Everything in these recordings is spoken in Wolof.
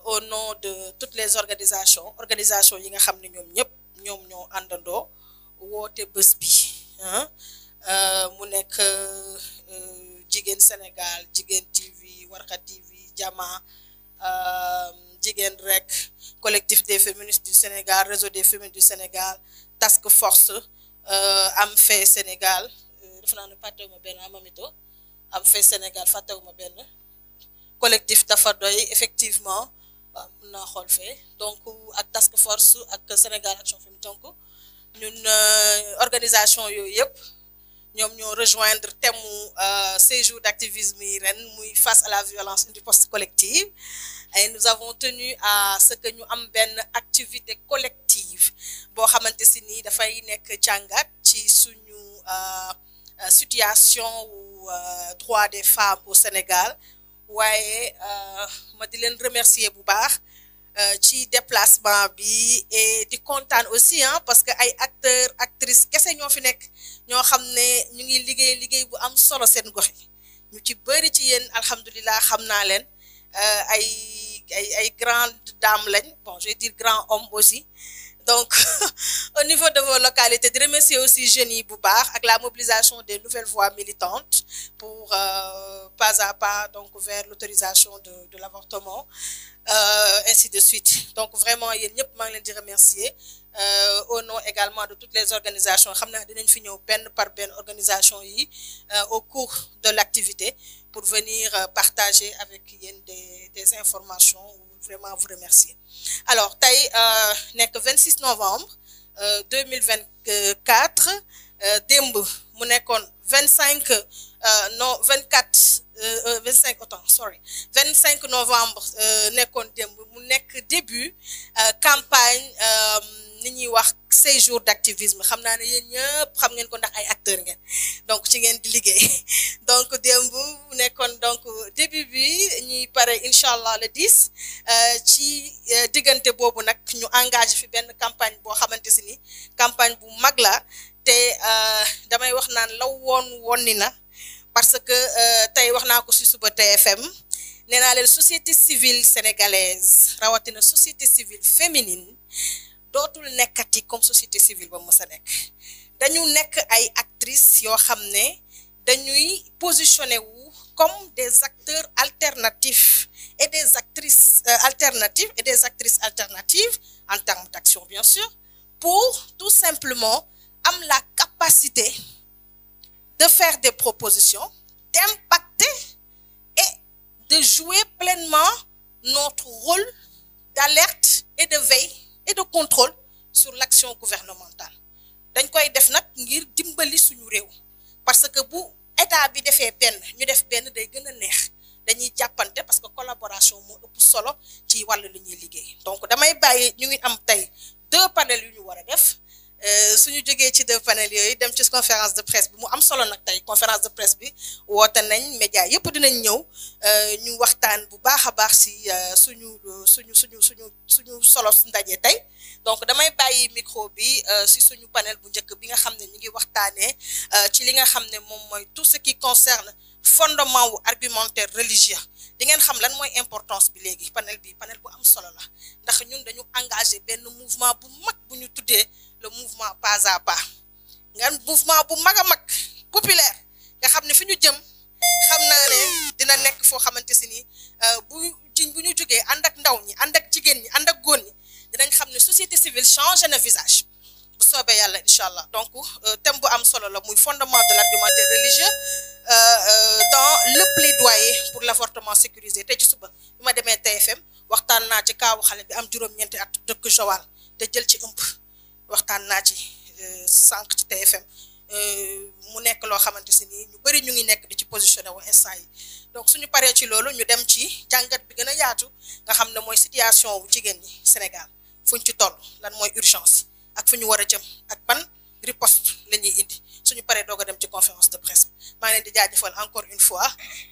Au nom de toutes les organisations yi nga xam ne ñoom ñëpp ñoom ñoo àndandoo woote bés bi mu nekk Jigéen Sénégal Jigéen TV Warkha TV Jama Jigéen Rek collectif des féministes du Sénégal réseau des féministes du Sénégal task force Am Fait Sénégal defe naa ne fàttewuma benn Amamito Am Fait Sénégal fàttewuma benn collectif dafa doy effectivement mën naa xool fee donc ak task force ak Sénégal Action Féminine donc ñun organisation yooyu yëpp ñoom ñoo rejoindre thème mu séjour d'activisme yi ren muy face à la violence interposée collective et nous avons tenu à ce que ñu am benn activité collective boo xamante si nii dafay nekk jàngat ci suñu situation ou droit des femmes au Sénégal waaye ma di leen remercier bu baax ci déplacement bi et di kontaan aussi parce que ay acteurs actrices kese ñoo fi nekk ñoo xam ne ñu ngi liggéey bu am solo seen gox yi ñu ci bëri ci yéen alhamdulilah xam naa leen ay grandes dames lañ bon je vais dire grands hommes aussi donc au niveau de vos localités de remercier aussi jeunes yi bu baax ak la mobilisation des nouvelles voix militantes pour pas à pas donc vers l'autorisation de l'avortement ainsi de suite donc vraiment yéen ñëpp maa ngi leen di remercier au nom également de toutes les organisations xam naa dinañ fi ñëw benn par benn organisation yi au cours de l'activité pour venir partager avec yéen des informations vraiment vous remercier alors tey nekk 26 novembre 2024 démb mu nekkoon 25 novembre nekkoon démb mu nekk début campagne ni ñuy wax séjour d'activisme xam naa ne yéen ñëpp xam ngeen ko ndax ay acteurs ngeen donc ci ngeen di liggéey donc démb nekkoon donc début bi ñuy pare incha allah le 10 ci diggante boobu nag ñu engagé fi benn campagne boo xamante si ni campagne bu mag la te damay wax naan la woon ni na parce que tey wax naa ko si suba TFM nee naa leen société civile sénégalaise rawatina société civile féminine dootul nekkati comme société civile ba mës a nekk dañu nekk ay actrices yoo xam ne dañuy positionné wu comme des acteurs alternatifs et des actrices alternatives et des actrices alternatives en termes d'action bien sûr pour tout simplement am la capacité de faire des propositions d'impacter et de jouer pleinement notre rôle d'alerte et de veille et de contrôle sur l'action gouvernementale dañ koy def nag ngir dimbali suñu réew parce que bu état bi defee benn ñu def benn day gën a neex dañuy jàppante parce que collaboration moo ëpp solo ci wàllu li ñuy liggéey donc damay bàyyi ñu ngi am tey 2 panels yu ñu war a def suñu jógee ci 2 panels yooyu dem ci conférence de presse bi mu am solo nag tey conférence de presse bi woote nañ média yëpp dinañ ñëw ñu waxtaan bu baax a baax si suñu solo ndaje tey donc damay bàyyi micro bi si suñu panel bu njëkk bi nga xam ne ñu ngi waxtaanee ci li nga xam ne moom mooy tout ce qui concerne fondement wu argumentaire religieux di ngeen xam lan mooy importance bi léegi panel bu am solo la ndax ñun dañu engagé benn mouvement bu mag bu ñu tuddee le mouvement pas à pas nga mouvement bu mag a mag populaire nga xam ne fi ñu jëm xam naa ne dina nekk foo xamante si ni bu ñu jógee ànd ak ndaw ñi ànd ak jigéen ñi ànd ak góor ñi dinañ xam ne société civile changé na visage bu soobee yàlla incha allah donc thème bu am solo la muy fondement de l'argumentaire religieux dans le plaidoyer pour l'avortement sécurisé tey ci suba bi ma demee TFM waxtaan naa ci kaawu xale bi am juróom-ñeenti at dëkk Joal te jël ci ëmb waxtaan naa ci sànq ci TFM mu nekk loo xamante si nii ñu bari ñu ngi nekk di ci positionné wu instant yi donc suñu paree ci loolu ñu dem ci jàngat bi gën a yaatu nga xam ne mooy situation wu jigéen ñi Sénégal fuñ ci toll lan mooy urgence ak fu ñu war a jëm ak ban riposte la ñuy indi suñu paree doog a dem ci conférence de presse maa ngi leen di jaajëfal encore une fois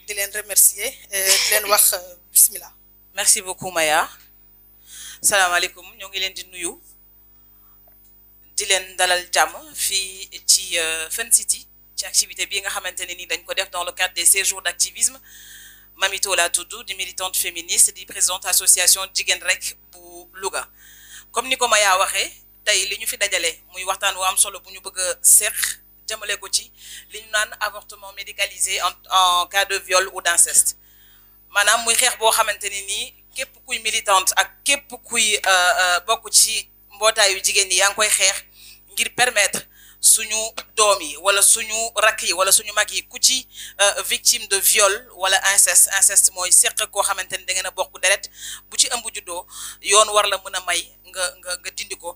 di leen remercier di leen wax bismillah. Merci beaucoup Maya salaamaaleykum ñoo ngi leen di nuyu di leen dalal jàmm fii ci Fun City ci ci activité bi nga xamante ne ni dañ ko def dans le cadre des séjours d'activisme Mamito laa tudd di militante féministe di présidente association Jigéen Rek bu Louga comme ni ko Maya waxee tey li ñu fi dajale muy waxtaan wu am solo bu ñu bëgg a seq jëmale ko ci li ñu naan avortement médicalisé en cas de viol ou d'inceste maanaam muy xeex boo xamante ni nii képp kuy militante ak képp kuy bokk ci mbootaayu jigéen ñi yaa ngi koy xeex ngir permettre suñu doom yi wala suñu rakk yi wala suñu mag yi ku ci victime de viol wala inceste mooy seq koo xamante ni da ngeen a bokk deret bu ci ëmb juddoo yoon war la mën a may nga dindi ko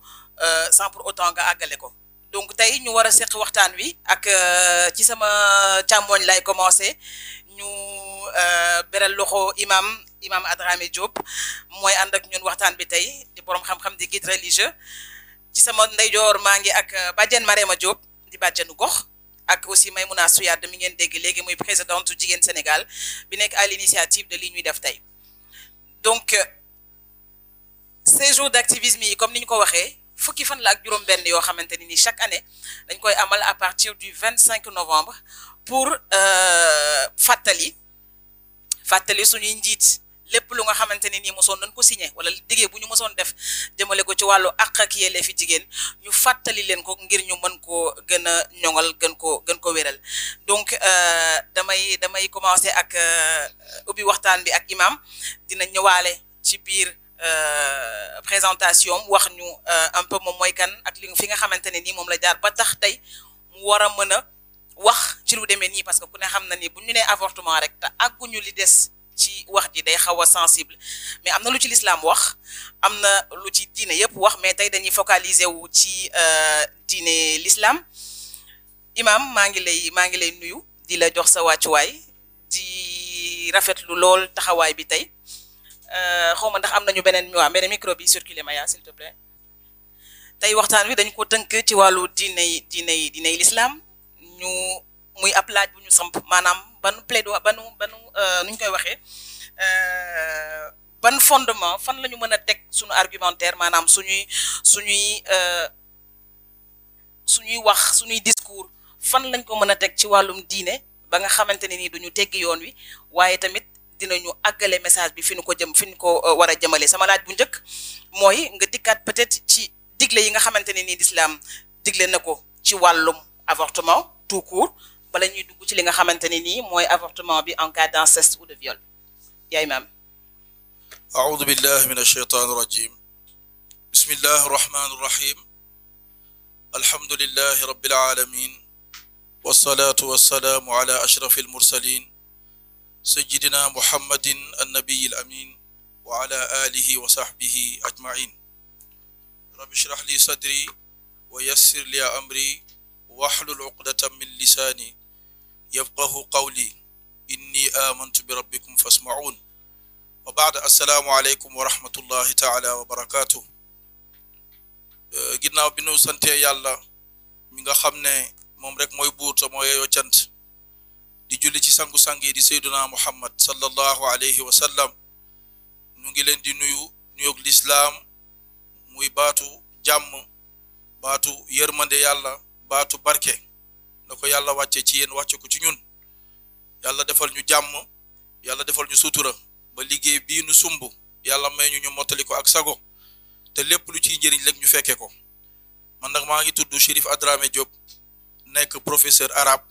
sans pour autant nga àggale ko donc tey ñu war a seq waxtaan wi ak ci sama càmmoñ lay commencé ñu beral loxo imam Adramé Diop mooy ànd ak ñun waxtaan bi tey di borom xam-xam di guide religieux ci sama ndeyjoor maa ngi ak Badiane Marema Diop di bàjjenu gox ak aussi Maymouna Souyad mi ngeen dégg léegi muy présidente Jigéen Sénégal bi nekk à l'initiative de li ñuy def tey donc ces jours d'activisme yi comme ni ñu ko waxee fukki fan la ak juróom-benn yoo xamante ni chaque année dañ koy amal à partir du 25 novembre pour fàttali suñuy njiit lépp lu nga xamante ne nii mosoon nañ ko signé wala diggee bu ñu mosoon def jëmale ko ci wàllu àq ak yelleefi jigéen ñu fàttali leen ko ngir ñu mën koo gën a ñoŋal gën ko wéral donc damay commencer ak ubbi waxtaan bi ak imam dina ñëwaale ci biir présentation wax ñu un peu moom mooy kan ak li fi nga xamante ne nii moom la jaar ba tax tey mu war a mën a wax ci lu demee nii parce que ku ne xam na ni bu ñu nee avortement rek te àgguñu li des ci wax ji day xaw a sensible mais am na lu ci l'islam wax am na lu ci diine yëpp wax mais tey dañuy focaliser wu ci diine l'islam imam maa ngi lay nuyu di la jox sa wàccuwaay di rafetlu lool taxawaay bi tey xaw ma ndax am nañu beneen micro bi circuler Maya s'il te plaît tey waxtaan wi dañ ko tënk ci wàllu diiney l'islam ñu muy ab laaj bu ñu samp maanaam banu nuñ koy waxee ban fondement fan la ñu mën a teg suñu argumentaire maanaam suñuy wax suñuy discours fan lañ ko mën a teg ci wàllum diine ba nga xamante ne nii duñu teggi yoon wi waaye tamit dinañu àggale message bi fi ñu ko war a jëmale sama laaj bu njëkk mooy nga dikkaat peut-être ci digle yi nga xamante ne nii l'islam digle na ko ci wàllum avortement tout court bala ñuy dugg ci li nga xamante ne nii mooy avortement bi en cas d'inceste ou de viol yaa imam أعوذ بالله من الشيطان الرجيم بسم الله الرحمن الرحيم الحمد لله رب العالمين والصلاة والسلام على أشرف المرسلين سيدنا محمد النبي الأمين وعلى آله وصحبه أجمعين رب اشرح لي صدري ويسر لي أمري واحلل عقدة من لساني يفقه قولي إني آمنت بربكم فاسمعون وبعد السلام عليكم ورحمة الله تعالى وبركاته ginnaaw bi nu sante yàlla mi nga xam ne moom rek mooy buur te mooy yeyoo cant di julli ci sangu-sang yi di sayduna muhammad sallallahu alayhi wa sallam nu ngi leen di nuyug lislaam muy baatu jàmm baatu yërmande yàlla baatu barke na ko yàlla wàcce ci yéen wàcce ko ci ñun yàlla defal ñu jàmm yàlla defal ñu sutura ba liggéey bii nu sumb yàlla may ñu mottali ko ak sago te lépp lu ciy njëriñ rek ñu fekke ko man nag maa ngi tudd Chérif Adramé Diop nekk professeur arabe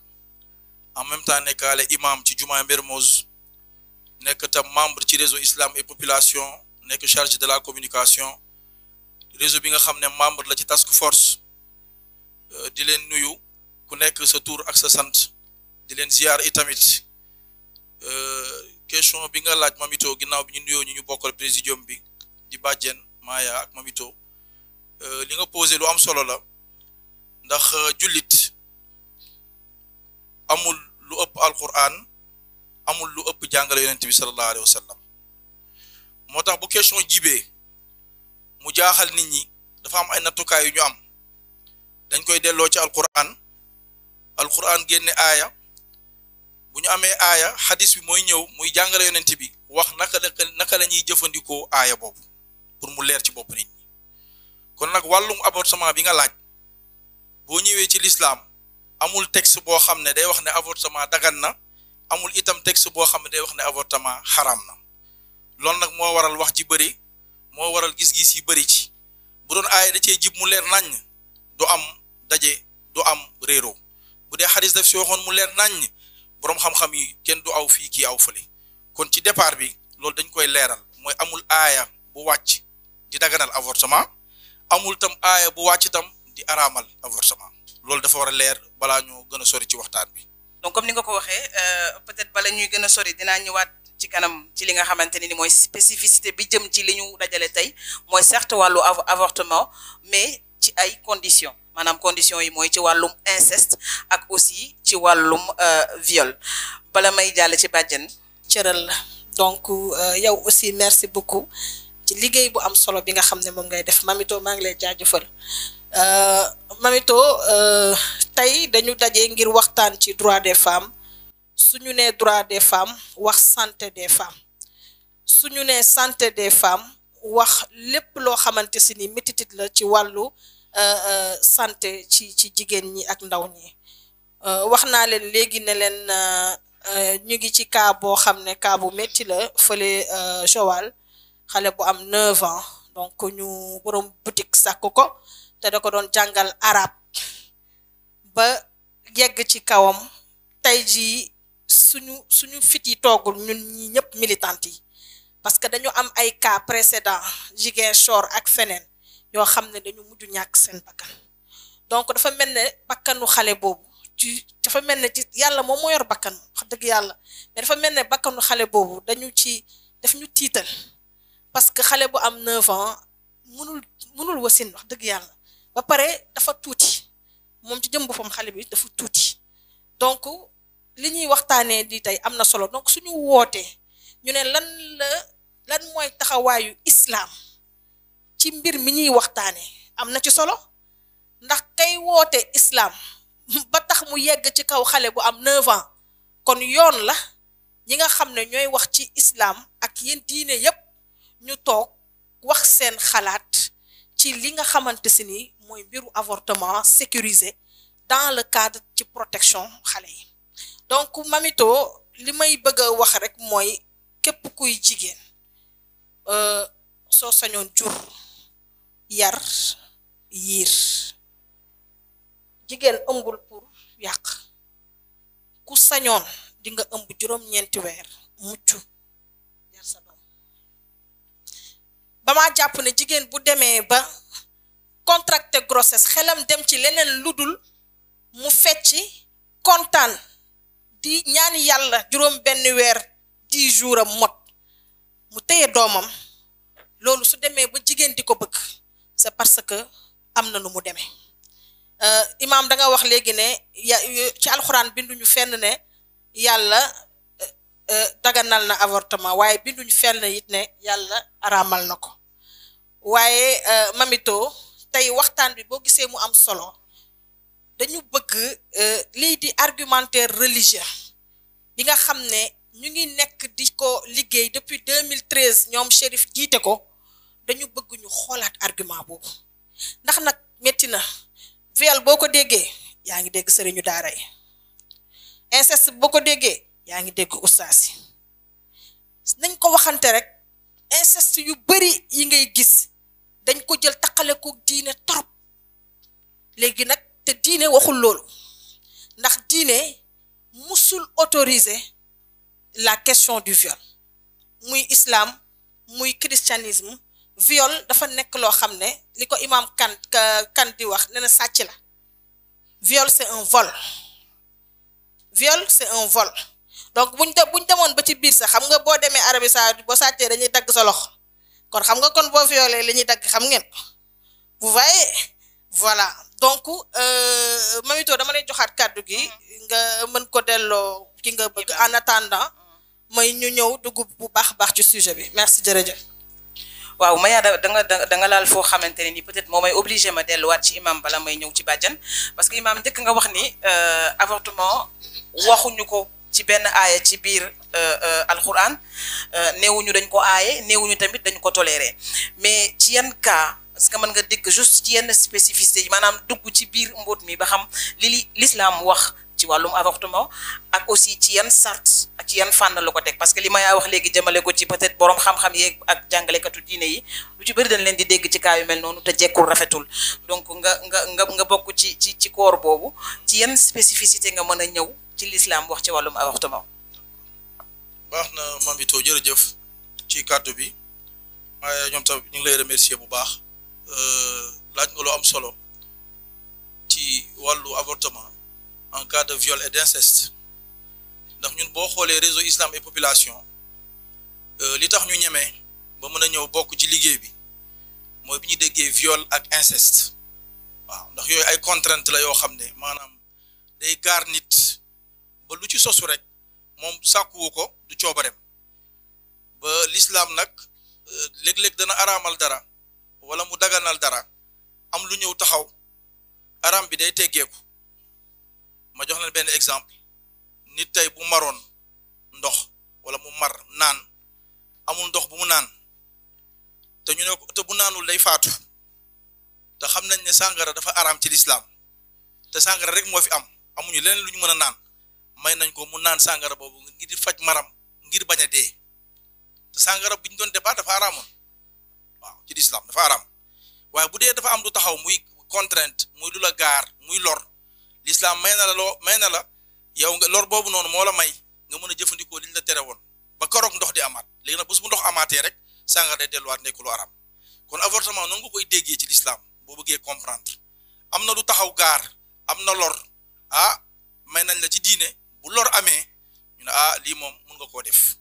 en même temps nekkaale imam ci jumaa Mermoz nekk tam membre ci réseau islam et population nekk chargé de la communication réseau bi nga xam ne membre la ci task force di leen nuyu ku nekk sa tur ak sa sant di leen ziar itamit question bi nga laaj Mamito ginnaaw bi ñu nuyoo ñu bokkal présidium bi di Badiane Maya ak Mamito li nga posé lu am solo la ndax jullit amul lu ëpp alquran amul lu ëpp jàngale yonent bi sallallahu alayhi wa sallam moo tax bu question jibee mu jaaxal nit ñi dafa am ay nattukaay yu ñu am dañ koy delloo ci alquran génne aaya bu ñu amee aaya xadis bi mooy ñëw muy jàngale yonent bi wax naka la ñuy jëfandikoo aaya boobu pour mu leer ci bopp nit ñi kon nag wàllum avortement bi nga laaj boo ñëwee ci l'islam amul texte boo xam ne day wax ne avortement dagan na amul itam texte boo xam ne day wax ne avortement xaraam na loolu nag moo waral wax ji bëri moo waral gis-gis yi bëri ci bu doon aaya da cee jib mu leer naññ du am daje du am réero bu dee xadis daf si waxoon mu leer naññ boroom xam-xam yi kenn du aw fii kii aw fële kon ci départ bi loolu dañ koy leeral mooy amul aaya bu wàcc di daganal avortement amul tam aaya bu wàcc tam di araamal avortement loolu dafa war a leer balaa ñu gën a sori ci waxtaan bi. donc comme ni nga ko waxee peut-être bala ñuy gën a sori dinaa ñëwaat ci kanam ci li nga xamante ni mooy spécificité bi jëm ci li ñu dajale tey mooy certes wàllu avortement mais ci ay conditions maanaam conditions yi mooy ci wàllum inceste ak aussi ci wàllum viol bala may jàll ci bàjjen. cëral la donc yow aussi merci beaucoup ci liggéey bu am solo bi nga xam ne moom ngay def Mamito maa ngi lay jaajëfal Mamito tey dañu daje ngir waxtaan ci droit des femmes suñu nee droit des femmes wax santé des femmes suñu nee santé des femmes wax lépp loo xamante si ni métitit la ci wàllu santé ci jigéen ñi ak ndaw ñi wax naa leen léegi ne leen ñu ngi ci cas boo xam ne cas bu métti la fële Joal xale bu am 9 ans donc ñu borom boutique sàkk ko te da ko doon jàngal arab ba yegg ci kawam tey jii suñu fit yi toogul ñun ñi ñëpp militant yi parce que dañu am ay cas précédent Ziguinchor ak feneen yoo xam ne dañu mujj ñàkk seen bakkan donc dafa mel ne bakkanu xale boobu dafa mel ne ci yàlla moom moo yor bakkan wax dëgg yàlla mais dafa mel ne bakkanu xale boobu daf ñu tiital parce que xale bu am 9 ans mënul wasin wax dëgg yàlla ba pare dafa tuuti moom ci jëm boppam xale bi dafa tuuti donc li ñuy waxtaanee di tey am na solo donc suñu wootee ñu ne lan mooy taxawaayu islam ci mbir mi ñuy waxtaanee am na ci solo ndax kay woote islam ba tax mu yegg ci kaw xale bu am 9 ans kon yoon la ñi nga xam ne ñooy wax ci islam ak yéen diine yépp ñu toog wax seen xalaat ci li nga xamante si ni mooy mbiru avortement sécurisé dans le cadre ci protection xale yi donc Mamito li may bëgg a wax rek mooy képp kuy jigéen soo sañoon jur yar yiir jigéen ëmbul pour yàq ku sañoon di nga ëmb juróom-ñeenti weer mucc yar sa doom ba maa jàpp ne jigéen bu demee ba contracté grossesse xelam dem ci leneen ludul mu fecci kontaan di ñaan yàlla juróom benn weer 10 jours am mot mu téye doomam loolu su demee ba jigéen di ko bëgg c'est parce que am na nu mu demee imaam da nga wax léegi ne ci alxuraan binduñu fenn ne yàlla daganal na avortement waaye binduñu fenn it ne yàlla araamal na ko waaye Mamito tey waxtaan bi boo gisee mu am solo dañu bëgg lii di argumentaire religieux bi nga xam ne ñu ngi nekk di ko liggéey depuis 2013 ñoom Chérif jiite ko dañu bëgg ñu xoolaat argument boobu ndax nag métti na viol boo ko déggee yaa ngi dégg sëriñu daara yi inceste boo ko déggee yaa ngi dégg ustaas yi nañ ko waxante rek inceste yu bari yi ngay gis dañ ko jël taqale ko diine trop léegi nag te diine waxul loolu ndax diine musul autoriser la question du viol muy islam muy christianisme viol dafa nekk loo xam ne li ko imam kan di wax ne na sàcc la viol c'est un vol viol c'est un vol donc buñ demoon ba ci biir sax xam nga boo demee Arabie Saoudite boo sàccee dañuy dagg sa loxo kon xam nga kon boo violé li ñuy dagg xam ngeen vous voyez voilà donc Mamito dama lay joxaat kàddu gi nga mën ko delloo ki nga bëgg en attendant may ñu ñëw dugg bu baax baax ci sujet bi merci jërëjëf. waaw Maya da nga laal foo xamante ne ni peut-être moo may obligé ma delluwaat ci imam bala may ñëw ci bàjjan parce que imam njëkk nga wax ni avortement waxuñu ko ci benn aaya ci biir alquran néewuñu dañ ko aaye néewuñu tamit dañ ko toléré mais ci yan cas est-ce que mën nga dégg juste ci yenn spécificité yi maanaam dugg ci biir mbóot mi ba xam li l'islam wax ci wàllum avortement ak aussi ci yan sart ak ci yan fànn la ko teg parce que li ma yaa wax léegi jëmale ko ci peut-être borom xam-xam yeeg ak jàngalekatu diine yi lu ci bëri dañ leen di dégg ci cas yu mel noonu te jekkul rafetul donc nga bokk ci koor boobu ci yan spécificité nga mën a ñëw ci l'islam wax ci wàllum avortement. baax na Mamito jërëjëf ci kàddu bi waaye ñoom tam ñu ngi lay remercier bu baax laaj nga lu am solo ci wàllu avortement en cas de viol et d'inceste ndax ñun boo xoolee réseau islam et population li tax ñu ñemee ba mën a ñëw bokk ci liggéey bi mooy bi ñu déggee viol ak inceste waaw ndax yooyu ay contrainte la yoo xam ne maanaam day gaar nit ba lu ci sosu rek moom sàkkuwu ko du coobarem ba l'islam nag léeg-léeg dana araamal dara wala mu daganal dara am lu ñëw taxaw araam bi day teggeeku ma jox leen benn exemple nit tey bu maroon ndox wala mu mar naan amul ndox bu mu naan te ñu ne ko te bu naanul day faatu te xam nañ ne sàngara dafa araam ci lislaam te sàngara rek moo fi am amuñu leneen lu ñu mën a naan may nañ ko mu naan sàngara boobu ngir di faj maram ngir bañ a dee te sàngara bi ñu doon débat dafa araamoon waaw ci lislaam dafa araam waaye bu dee dafa am lu taxaw muy contrainte muy lu la gaar muy lor l'islam may na la yow nga lor boobu noonu moo la may nga mën a jëfandikoo liñ la tere woon ba koroog ndox di amaat léegi nag bés bu ndox amaatee rek sàngara day delluwaat nekk lu araam kon avortement noonu nga koy déggee ci l'islam boo bëggee comprendre am na lu taxaw gaar am na lor may nañ la ci diine bu lor amee ñu ne lii moom mun nga koo def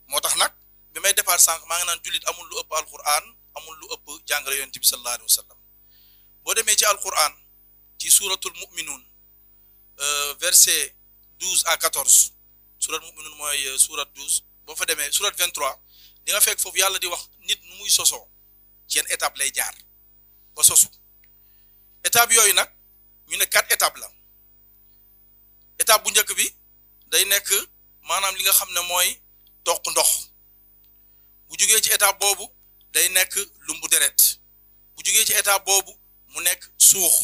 moo tax nag bi may départ sànq maa ngi naan jullit amul lu ëpp alquran amul lu ëpp jàngale yonent bi sallallahu alayhi wa sallam boo demee ci alquran ci suratul mu'minun verset 12 à 14 surat mu'minun mooy surat 12 boo fa demee surat 23 di nga fekk foofu yàlla di wax nit nu muy sosoo ci yenn étape lay jaar ba sosu étape yooyu nag ñu ne 4 étapes la étape bu njëkk bi day nekk maanaam li nga xam ne mooy toq ndox bu jugee ci étape boobu day nekk lumbu deret bu jugee ci étape boobu mu nekk suux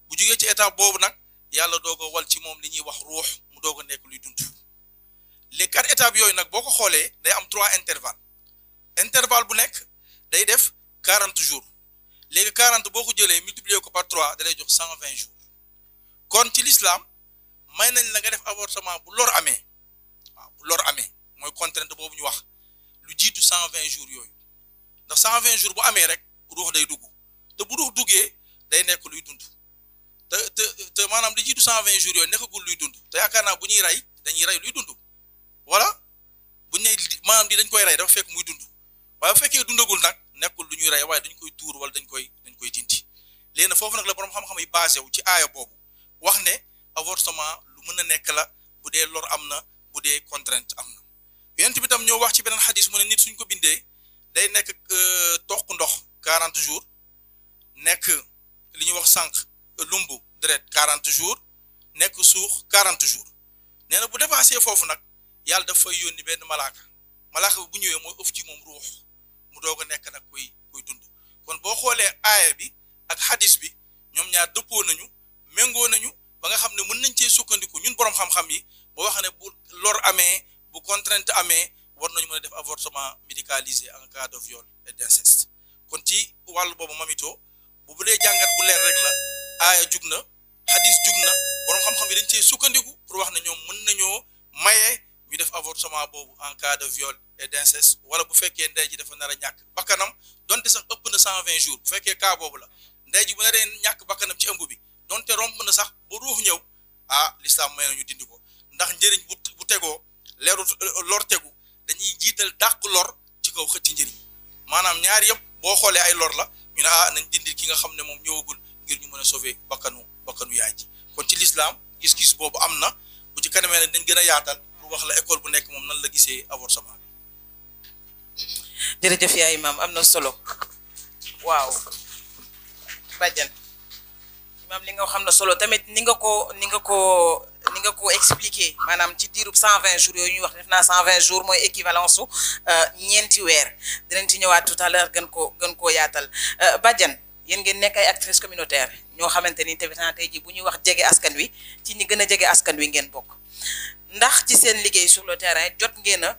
bu jugee ci étape boobu nag yàlla doog a wal ci moom li ñuy wax ruux mu doog a nekk luy dund les 4 étapes yooyu nag boo ko xoolee day am 3 intervalle bu nekk day def 40 jours léegi 40 boo ko jëlee multiplier ko par 3 da lay jox 120 jours kon ci l'islam may nañ la nga def avortement bu lor amee waaw bu lor amee mooy contrainte boobu ñu wax lu jiitu 120 jours yooyu ndax 120 jours bu amee rek ruux day dugg te bu ruux duggee day nekk luy dund te maanaam li jiitu 120 jours yooyu nekkagul luy dund te yaakaar naa bu ñuy rey dañuy rey luy dund voilà bu ñu nee maanaam di dañ koy rey dafa fekk muy dund waaye bu fekkee dundagul nag nekkul lu ñuy rey waaye dañ koy tuur wala dañ koy dindi léegi nag foofu nag la borom xam-xam yi basé wu ci aaya boobu wax ne avortement lu mën a nekk la bu dee lor am na bu dee contrainte am na yonent bi tam ñoo wax ci beneen xadis mu ne nit suñ ko bindee day nekk toq ndox 40 jours nekk li ñuy wax sànq lumbu deret 40 jours nekk suux 40 jours nee na bu dépassé foofu nag yàlla daf fay yónni benn malaaka bi bu ñëwee mooy ëf ci moom ruux mu doog a nekk nag kuy dund kon boo xoolee aaya bi ak xadis bi ñoom ñaar dëppoo nañu méngoo nañu ba nga xam ne mën nañ cee sukkandiku ñun borom xam-xam yi boo wax ne bu lor amee bu contrainte amee war nañu mën a def avortement médicalisé en cas de viol et d'inceste kon ci wàllu boobu Mamito bu dee jàngat bu leer rek la aaya jug na xadis jug na borom xam-xam yi dañ cee sukkandiku pour wax ne ñoom mën nañoo maye ñu def avortement boobu en cas de viol et d'inceste wala bu fekkee ndey ji dafa nar a ñàkk bakkanam donte sax ëpp na 120 jours bu fekkee cas boobu la ndey ji bu naree ñàkk bakkanam ci ëmb bi donte romb na sax ba ruux ñëw l'islam may na ñu dindi ko ndax njëriñ bu tegoo leeru lor tegu dañuy jiital dàq lor ci kaw xëcc njëriñ maanaam ñaar yëpp boo xoolee ay lor la ñu ne nañ dindi ki nga xam ne moom ñëwagul ngir ñu mën a sauver bakkanu yaay ji kon ci l'islam gis-gis boobu am na bu ci kanamee nag dañ gën a yaatal pour wax la école bu nekk moom nan la gisee avortement bi. jërëjëf yaa imam am na solo waaw bàjjan imam li nga xam na solo tamit ni nga ko expliqué maanaam ci diirub 120 jours yooyu ñuy wax def naa 120 jours mooy équivalence su ñeenti weer dinañ ci ñëwaat tout à l'heure gën koo yaatal bàjjan yéen ngeen nekk ay actrices communautaires ñoo xamante ni tamit tey jii bu ñuy wax jege askan wi ci ñi gën a jege askan wi ngeen bokk ndax ci seen liggéey sur le terrain jot ngeen a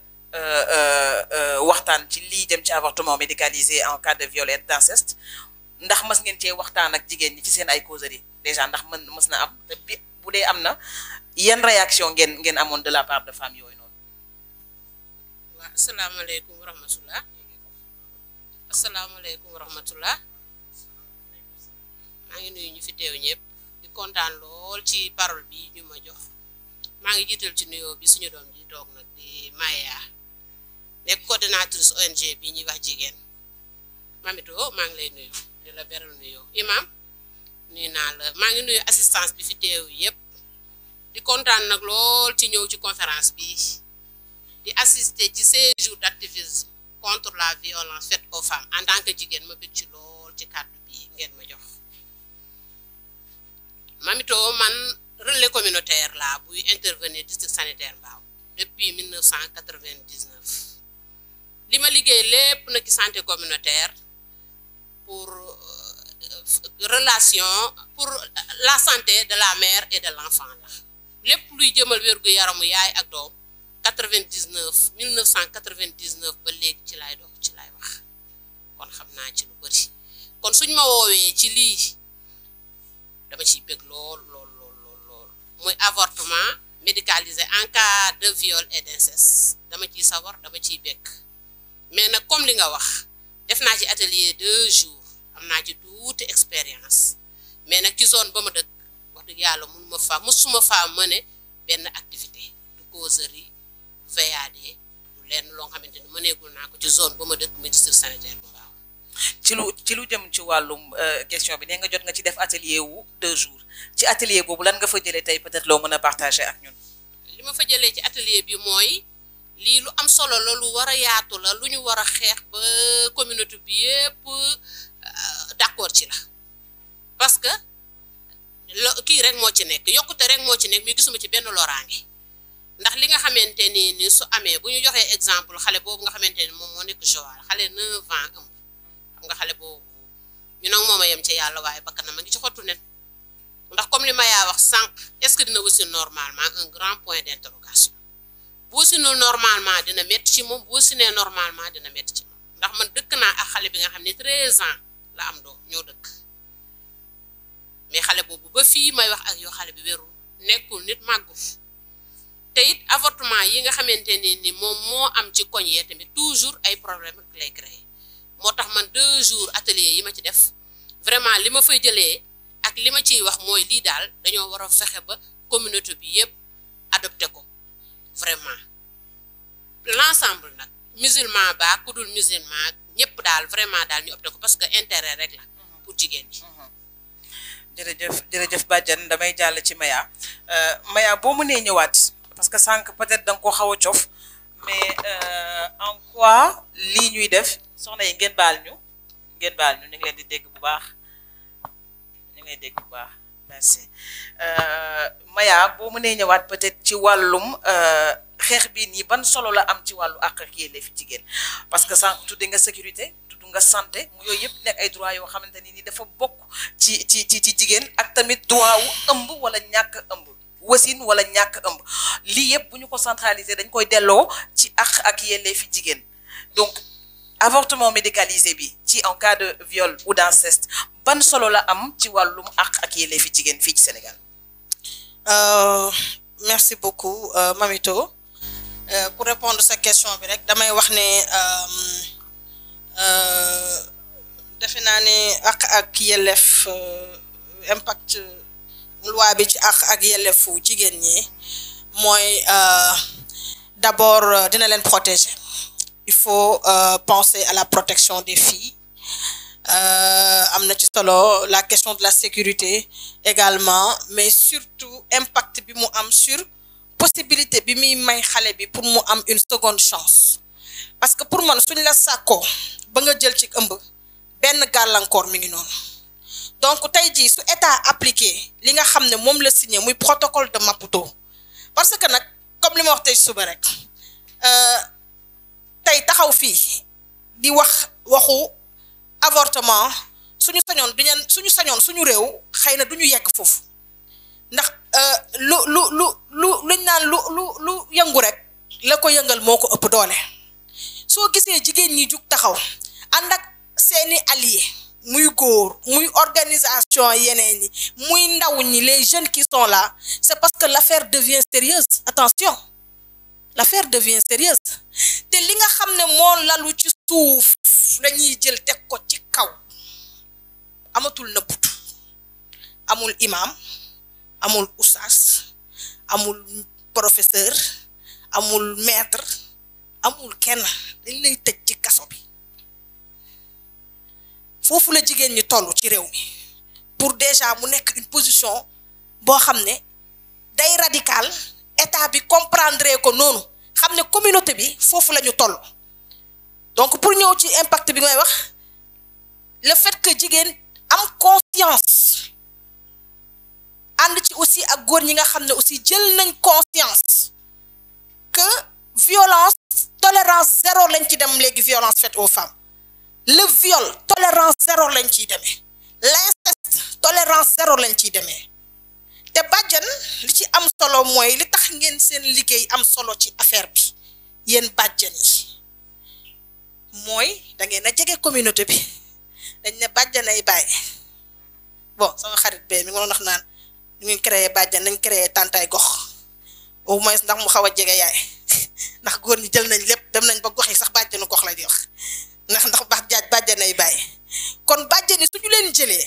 waxtaan ci lii dem ci avortement médicalisé en cas de viol et d'inceste ndax mës ngeen cee waxtaan ak jigéen ñi ci seen ay causeries déjà ndax mës na am te bi bu dee am na yan réaction ngeen amoon de la part de femmes yooyu noonu. waaw asalaamaaleykum wa rahmatulah. asalaamaaleykum wa rahmatulah. maa ngi nuyu ñu fi teew ñëpp di kontaan lool ci parole bi ñu ma jox maa ngi jiital ci nuyoo bi suñu doom ji toog nag di Maya nekk coordinatrice ONG bi ñuy wax jigéen Mamito maa ngi lay nuyu di la beral nuyoo imam nuyu naa la maa ngi nuyu assistance bi fi teew yëpp di kontaan nag lool ci ñëw ci conférence bi di assister ci 16 jours d'activisme contre la violence faite aux femmes en tant que jigéen ma bëgg ci lool ci kàddu bi ngeen ma jox Mamito man relais communautaire la buy intervenir district sanitaire Mbao depuis 1999 li ma liggéey lépp nag ci santé communautaire pour relation pour la santé de la mère et de l'enfant la lépp luy jëmal wérgu yaramu yaay ak doom 1999 ba léegi ci lay dox ci lay wax kon xam naa ci lu bari kon suñ ma woowee ci lii dama ciy bëgg lool muy avortement médicalisé en cas de viol et d'inceste dama ciy sawar dama ciy bëgg mais nag comme li nga wax def naa ci atelier 2 jours am naa ci tuuti expérience mais nag ci zone ba ma dëkk wax dëgg yàlla mësuma faa mëne benn activité du causerie VAD du leen loo xamante ni mëneegul naa ko ci zone ba ma dëkk muy district sanitaire bu Mbao ci lu jëm ci wàllum question bi nee nga jot nga ci def atelier wu 2 jours ci atelier boobu lan nga fa jëlee tey peut-être loo mën a partager ak ñun. li ma fa jëlee ci atelier bi mooy lii lu am solo la lu war a yaatu la lu ñu war a xeex ba communauté bi yépp d'accord ci la parce que kii rek moo ci nekk yokkute rek moo ci nekk mais gisuma ci benn loraange ndax li nga xamante ni su amee bu ñu joxee exemple xale boobu nga xamante ni moom moo nekk Joal xale 9 ans ëmb xam nga xale boobu ñu nag moom a yem ci yàlla waaye bakkanam a ngi ci xottu nen ndax comme li ma yaa wax sànq est-ce que dina wasin normalement un grand point d'interrogation bu wasinul normalement dina métti ci moom bu wasinee normalement dina métti ci moom ndax man dëkk naa ak xale bi nga xam ne 13 ans la am doom ñoo dëkk mais xale boobu ba fii may wax ak yow xale bi wérul nekkul nit màggul te it avortement yi nga xamante ni moom moo am ci koñ yee tamit toujours ay problème lay créer moo tax man 2 jours atelier yi ma ci def vraiment li ma fay jëlee ak li ma ciy wax mooy lii daal dañoo war a fexe ba communauté bi yépp adopté ko vraiment l'ensemble nag musulman ba ku dul musulman ñëpp daal vraiment daal ñu opté ko parce que intérêt rek la pour jigéen ñi. jërëjëf Badiane damay jàll ci Maya Maya boo mënee ñëwaat parce que sànq peut-être da nga ko xaw a cof mais en quoi lii ñuy def soxna yi ngeen baal ñu ñu ngi leen di dégg bu baax ñu ngi lay dégg bu baax merci Maya boo mënee ñëwaat peut-être ci wàllum xeex bii nii ban solo la am ci wàllu àq ak yelleef jigéen parce que sànq tudde nga sécurité tudd nga santé mu yooyu yëpp nekk ay droit yoo xamante ni dafa bokk ci jigéen ak tamit droit wu ëmb wala ñàkk ëmb wasin wala ñàkk ëmb lii yëpp bu ñu ko centraliser dañ koy delloo ci àq ak yelleefi jigéen donc avortement médicalisé bi ci en cas de viol ou d'inceste ban solo la am ci wàllum àq ak yelleefi jigéen fii ci Sénégal. Merci beaucoup Mamito pour répondre à sa question bi rek damay wax ne defe naa ne àq ak yelleef impact loi bi ci àq ak yelleefu jigéen ñi mooy d'abord dina leen protéger il faut penser à la protection des filles am na ci solo la question de la sécurité également mais surtout impact bi mu am sur possibilité bi muy may xale bi pour mu am une seconde chance parce que pour man suñ la sàkkoo ba nga jël ci ëmb benn gàllankoor mi ngi noonu donc tey jii su état appliqué li nga xam ne moom la signé muy protocole de Maputo parce que nag comme li ma wax tey suba rek tey taxaw fii di waxu avortement suñu sañoon suñu réew xëy na duñu yegg foofu ndax luñ naan lu yëngu rek la ko yëngal moo ko ëpp doole soo gisee jigéen ñi jug taxaw ànd ak seeni alliés muy góor muy organisation yeneen ñi muy ndaw ñi les jeunes qui sont là c'est parce que l'affaire devient sérieuse attention l'affaire devient sérieuse te li nga xam ne moo lalu ci suuf dañuy jël teg ko ci kaw amatul nëbbutu amul imam amul oustaz amul professeur amul maître amul kenn dañ lay tëj ci kaso bi foofu la jigéen ñi toll ci réew mi pour déjà mu nekk une position boo xam ne day radical état bi comprendre ko noonu xam ne communauté bi foofu la ñu toll donc pour ñëw ci impact bi ngay wax le fait que jigéen am conscience ànd ci aussi ak góor ñi nga xam ne aussi jël nañ conscience que violence tolérance zéro lañ ci dem léegi violence faite aux femmes le viol tolérance zéro lañ ciy demee l'inceste tolérance zéro lañ ciy demee te bàjjan li ci am solo mooy li tax ngeen seen liggéey am solo ci affaire bi yéen bàjjan yi mooy da ngeen a jege communauté bi dañ ne bàjjan ay bàyyi bon sama xarit bee mi nga doon wax naan ñu ngi créé bàjjan nañ créé tàntaay gox au moins ndax mu xaw a jege yaay ndax góor ñi jël nañ lépp dem nañ ba gox yi sax bàjjanu gox la di wax ndax bàjjan ay bàyyi kon bàjjan yi suñu leen jëlee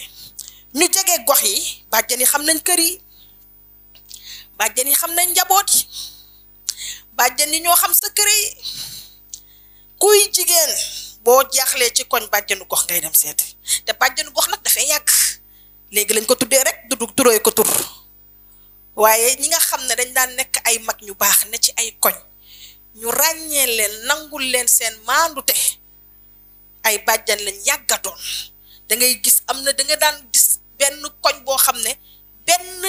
ñu jege gox yi bàjjan yi xam nañ kër yi bàjjan yi xam nañ njaboot yi bàjjan yi ñoo xam sa kër yi kuy jigéen boo jaaxlee ci koñ bàjjanu gox ngay dem seeti te bàjjanu gox nag dafay yàgg léegi lañ ko tuddee rek du turooy ko tur waaye ñi nga xam ne dañ daan nekk ay mag ñu baax ne ci ay koñ ñu ràññee leen nangul leen seen maandute ay bàjjan lañ yàggatoon da ngay gis am na da nga daan gis benn koñ boo xam ne benn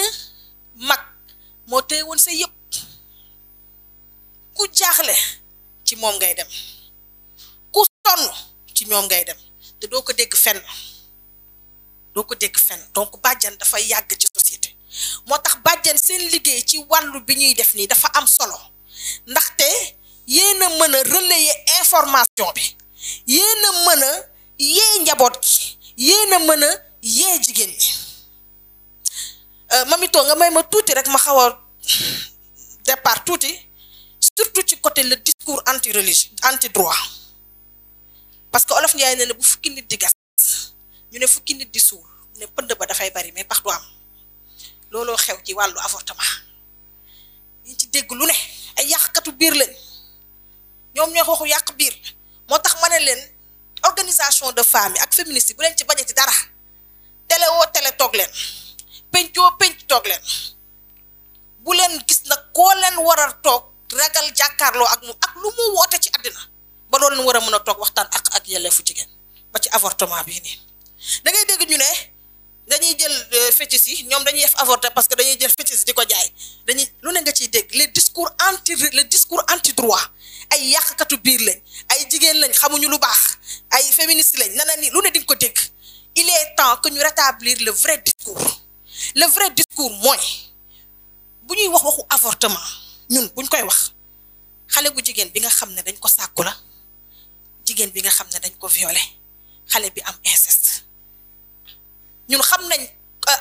mag moo téye woon sa yëpp ku jaaxle ci moom ngay dem ku sonn ci ñoom ngay dem te doo ko dégg fenn donc bàjjan dafa yàgg ci société moo tax bàjjan seen liggéey ci wàllu bi ñuy def nii dafa am solo ndaxte yéen a mën a relayer information bi yéen a mën a yee njaboot gi yéen a mën a yee jigéen ñi mamito nga may ma tuuti rek ma xaw a départ tuuti surtout ci côté le discours anti-religieux anti-droit parce que olof Njaay ne ne bu fukki nit di gas ñu ne fukki nit di suul ne pënd ba dafay bari mais pax du am looloo xew ci wàllu avortement ñu ci dégg lu ne ay yàqkatu biir lañ ñoom ñoo waxu yàq biir moo tax ma ne leen organisation de femmes ak féministes bu leen ci bañati dara télé woo télé toog leen pencoo penc toog leen bu leen gis nag koo leen war a toog ragal jàkkaarloo ak mu ak lu mu woote ci àddina ba loolu leen war a mën a toog waxtaan ak yelleefu jigéen ba ci avortement bii nii da ngay dégg ñu ne dañuy jël fétiches yi ñoom dañuy def avorter parce que dañuy jël fétiches di ko jaay dañuy lu ne nga ciy dégg le discours anti droit ay yàqkatu biir lañ ay jigéen lañ xamuñu lu baax ay féministes lañ nana ni lu ne di nga ko dégg il est temps que ñu rétablir le vrai discours mooy bu ñuy wax waxu avortement ñun buñ koy wax xale bu jigéen bi nga xam ne dañ ko sàkku la jigéen bi nga xam ne dañ ko violé xale bi am inceste ñun xam nañ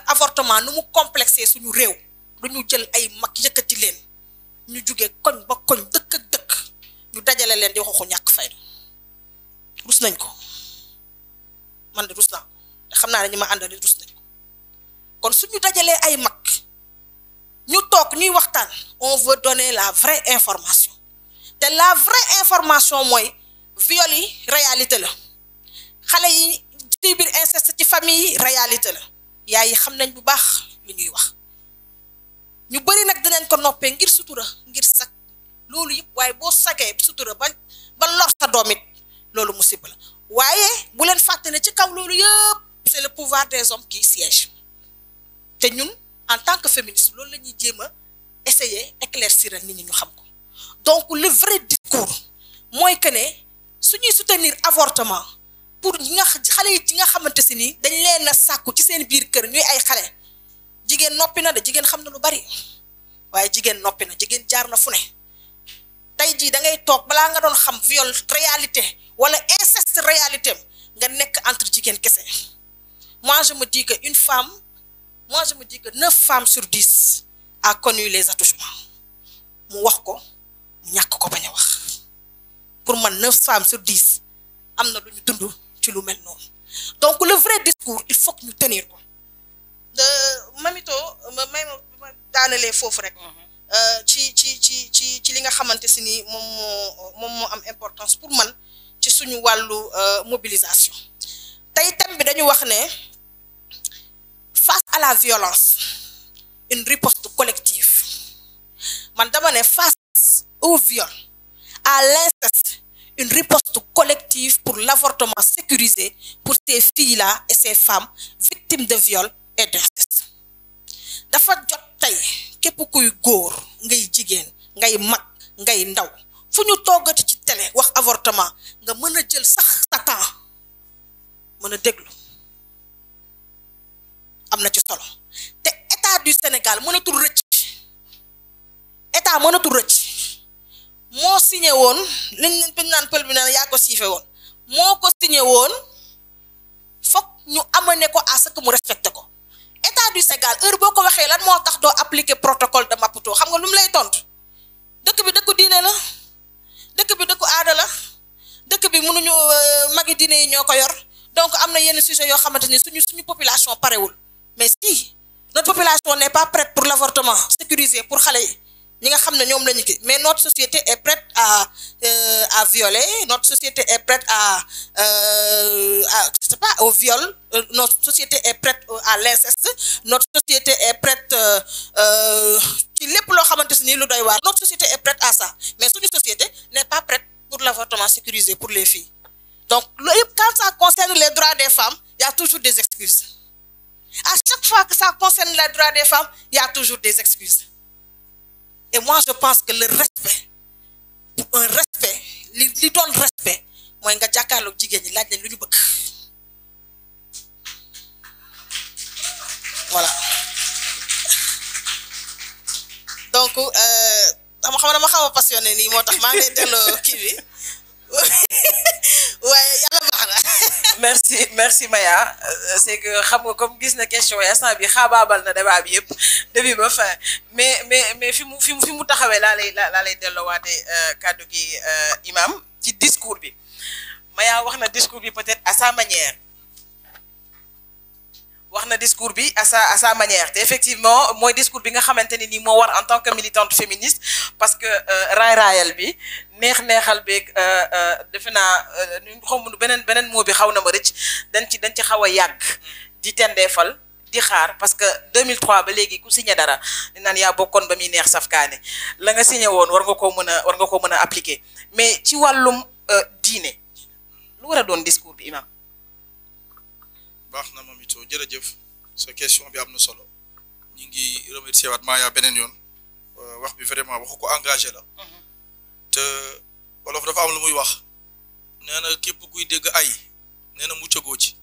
avortement nu mu complexé suñu réew duñu jël ay mag yëkkati leen ñu jugee koñ ba koñ dëkk ak dëkk ñu dajale leen di waxu ñàkk fayda rus nañ ko man de rus naa te xam naa ne ñu ma àndal rus nañ ko kon suñu dajalee ay mag ñu toog ñuy waxtaan on veut donner la vraie information te la vraie information mooy viol yi réalité la xale yi ci biir inceste ci famille yi réalité la yaay yi xam nañ bu baax li ñuy wax ñu bari nag dinañ ko noppee ngir sutura ngir sag loolu yëpp waaye boo sagee sutura ba lor sa doom it loolu musiba la waaye bu leen fàtte ne ci kaw loolu yëpp c'est le pouvoir des hommes qui siège te ñun en tant que féministe loolu la ñuy jéem a essayer éclaircir nit ñi ñu xam ko donc le vrai discours mooy que ne suñuy soutenir avortement pour ñi nga xale yi nga xamante si ni dañ leen a sàkku ci seen biir kër ñuy ay xale jigéen noppi na de jigéen xam na lu bari waaye jigéen noppi na jigéen jaar na fu ne tey jii da ngay toog balaa nga doon xam viol réalité wala inceste réalité nga nekk entre jigéen kese moi je me dis que 9 femmes sur 10 a connu les attouchements mu wax ko mu ñàkk ko bañ a wax pour man 9 femmes sur 10 am na lu ñu dund ci lu mel noonu donc le vrai discours il faut que ñu tenir ko Mamito may ma daanelee foofu rek ci li nga xamante si ni moom moo am importance pour man ci suñu wàllu mobilisation tey thème bi dañu wax ne face à la violence une riposte collective man dama ne face au viol à l'inceste une riposte collective pour l'avortement sécurisé pour ces filles-là et ces femmes victimes de viol et d'inceste dafa jot tey képp kuy góor ngay jigéen ngay mag ngay ndaw fu ñu toggati ci télé wax avortement nga mën a jël sax sa temps mën a déglu am na ci solo te état du Sénégal mënatul rëcc moo signé woon liñ naan pël bi naan yaa ko siife woon moo ko signé woon foog ñu amené ko à ce que mu respecté ko état du Sénégal heure boo ko waxee lan moo tax doo appliquer protocole de Maputo xam nga lu mu lay tontu dëkk bi dëkku diine la dëkk bi dëkku aada la dëkk bi mënuñu magi diine yi ñoo ko yor donc am na yenn sujet yoo xamante ni suñu population parewul mais si notre population n'est pas prête pour l'avortement sécurisé pour xale yi ñi nga xam ne ñoom la ñu kii mais notre société est prête à violer notre société est prête à je sais pas au viol notre société est prête à l'inceste notre société est prête ci lépp loo xamante ni lu doy waar notre société est prête à ça mais suñu société n'est pas prête pour l'avortement sécurisé pour les filles donc loolu yëpp quand ça concerne les droits des femmes il y a toujours des excuses à chaque fois que ça concerne les droits des femmes il y a toujours des excuses. Et moi, je pense que le respect, li doon respect mooy nga jàkkaarloog jigéen ñi laaj leen lu ñu bëgg voilà donc dama xaw a passionné nii moo tax maa ngi lay delloo kii bi waaye yàlla baax na. merci Maya c'est que xam nga comme gis na question instant bi xaabaabal na débat bi yëpp début ba fin mais fi mu taxawee laa lay delloowaate kàddu gi imam ci discours bi Maya wax na discours bi peut-être à sa manière à sa manière te effectivement mooy discours bi nga xamante ne nii moo war en tant que militante féministe parce que raayal bi neexal beeg defe naa xaw beneen mot bi xaw na ma rëcc dañ ci xaw a yàgg di tendeefal di xaar parce que 2003 ba léegi ku signé dara di naan yaa bokkoon ba muy neex safkaane la nga signé woon war nga koo mën a appliquer mais ci wàllum diine lu war a doon discours bi imam. baax na Mamito jërëjëf sa question bi am na solo ñu ngi remercier waat Maya beneen yoon wax bi vraiment waxu ko engagé la te wolof dafa am lu muy wax nee na képp kuy dégg ay nee na muccagoo ci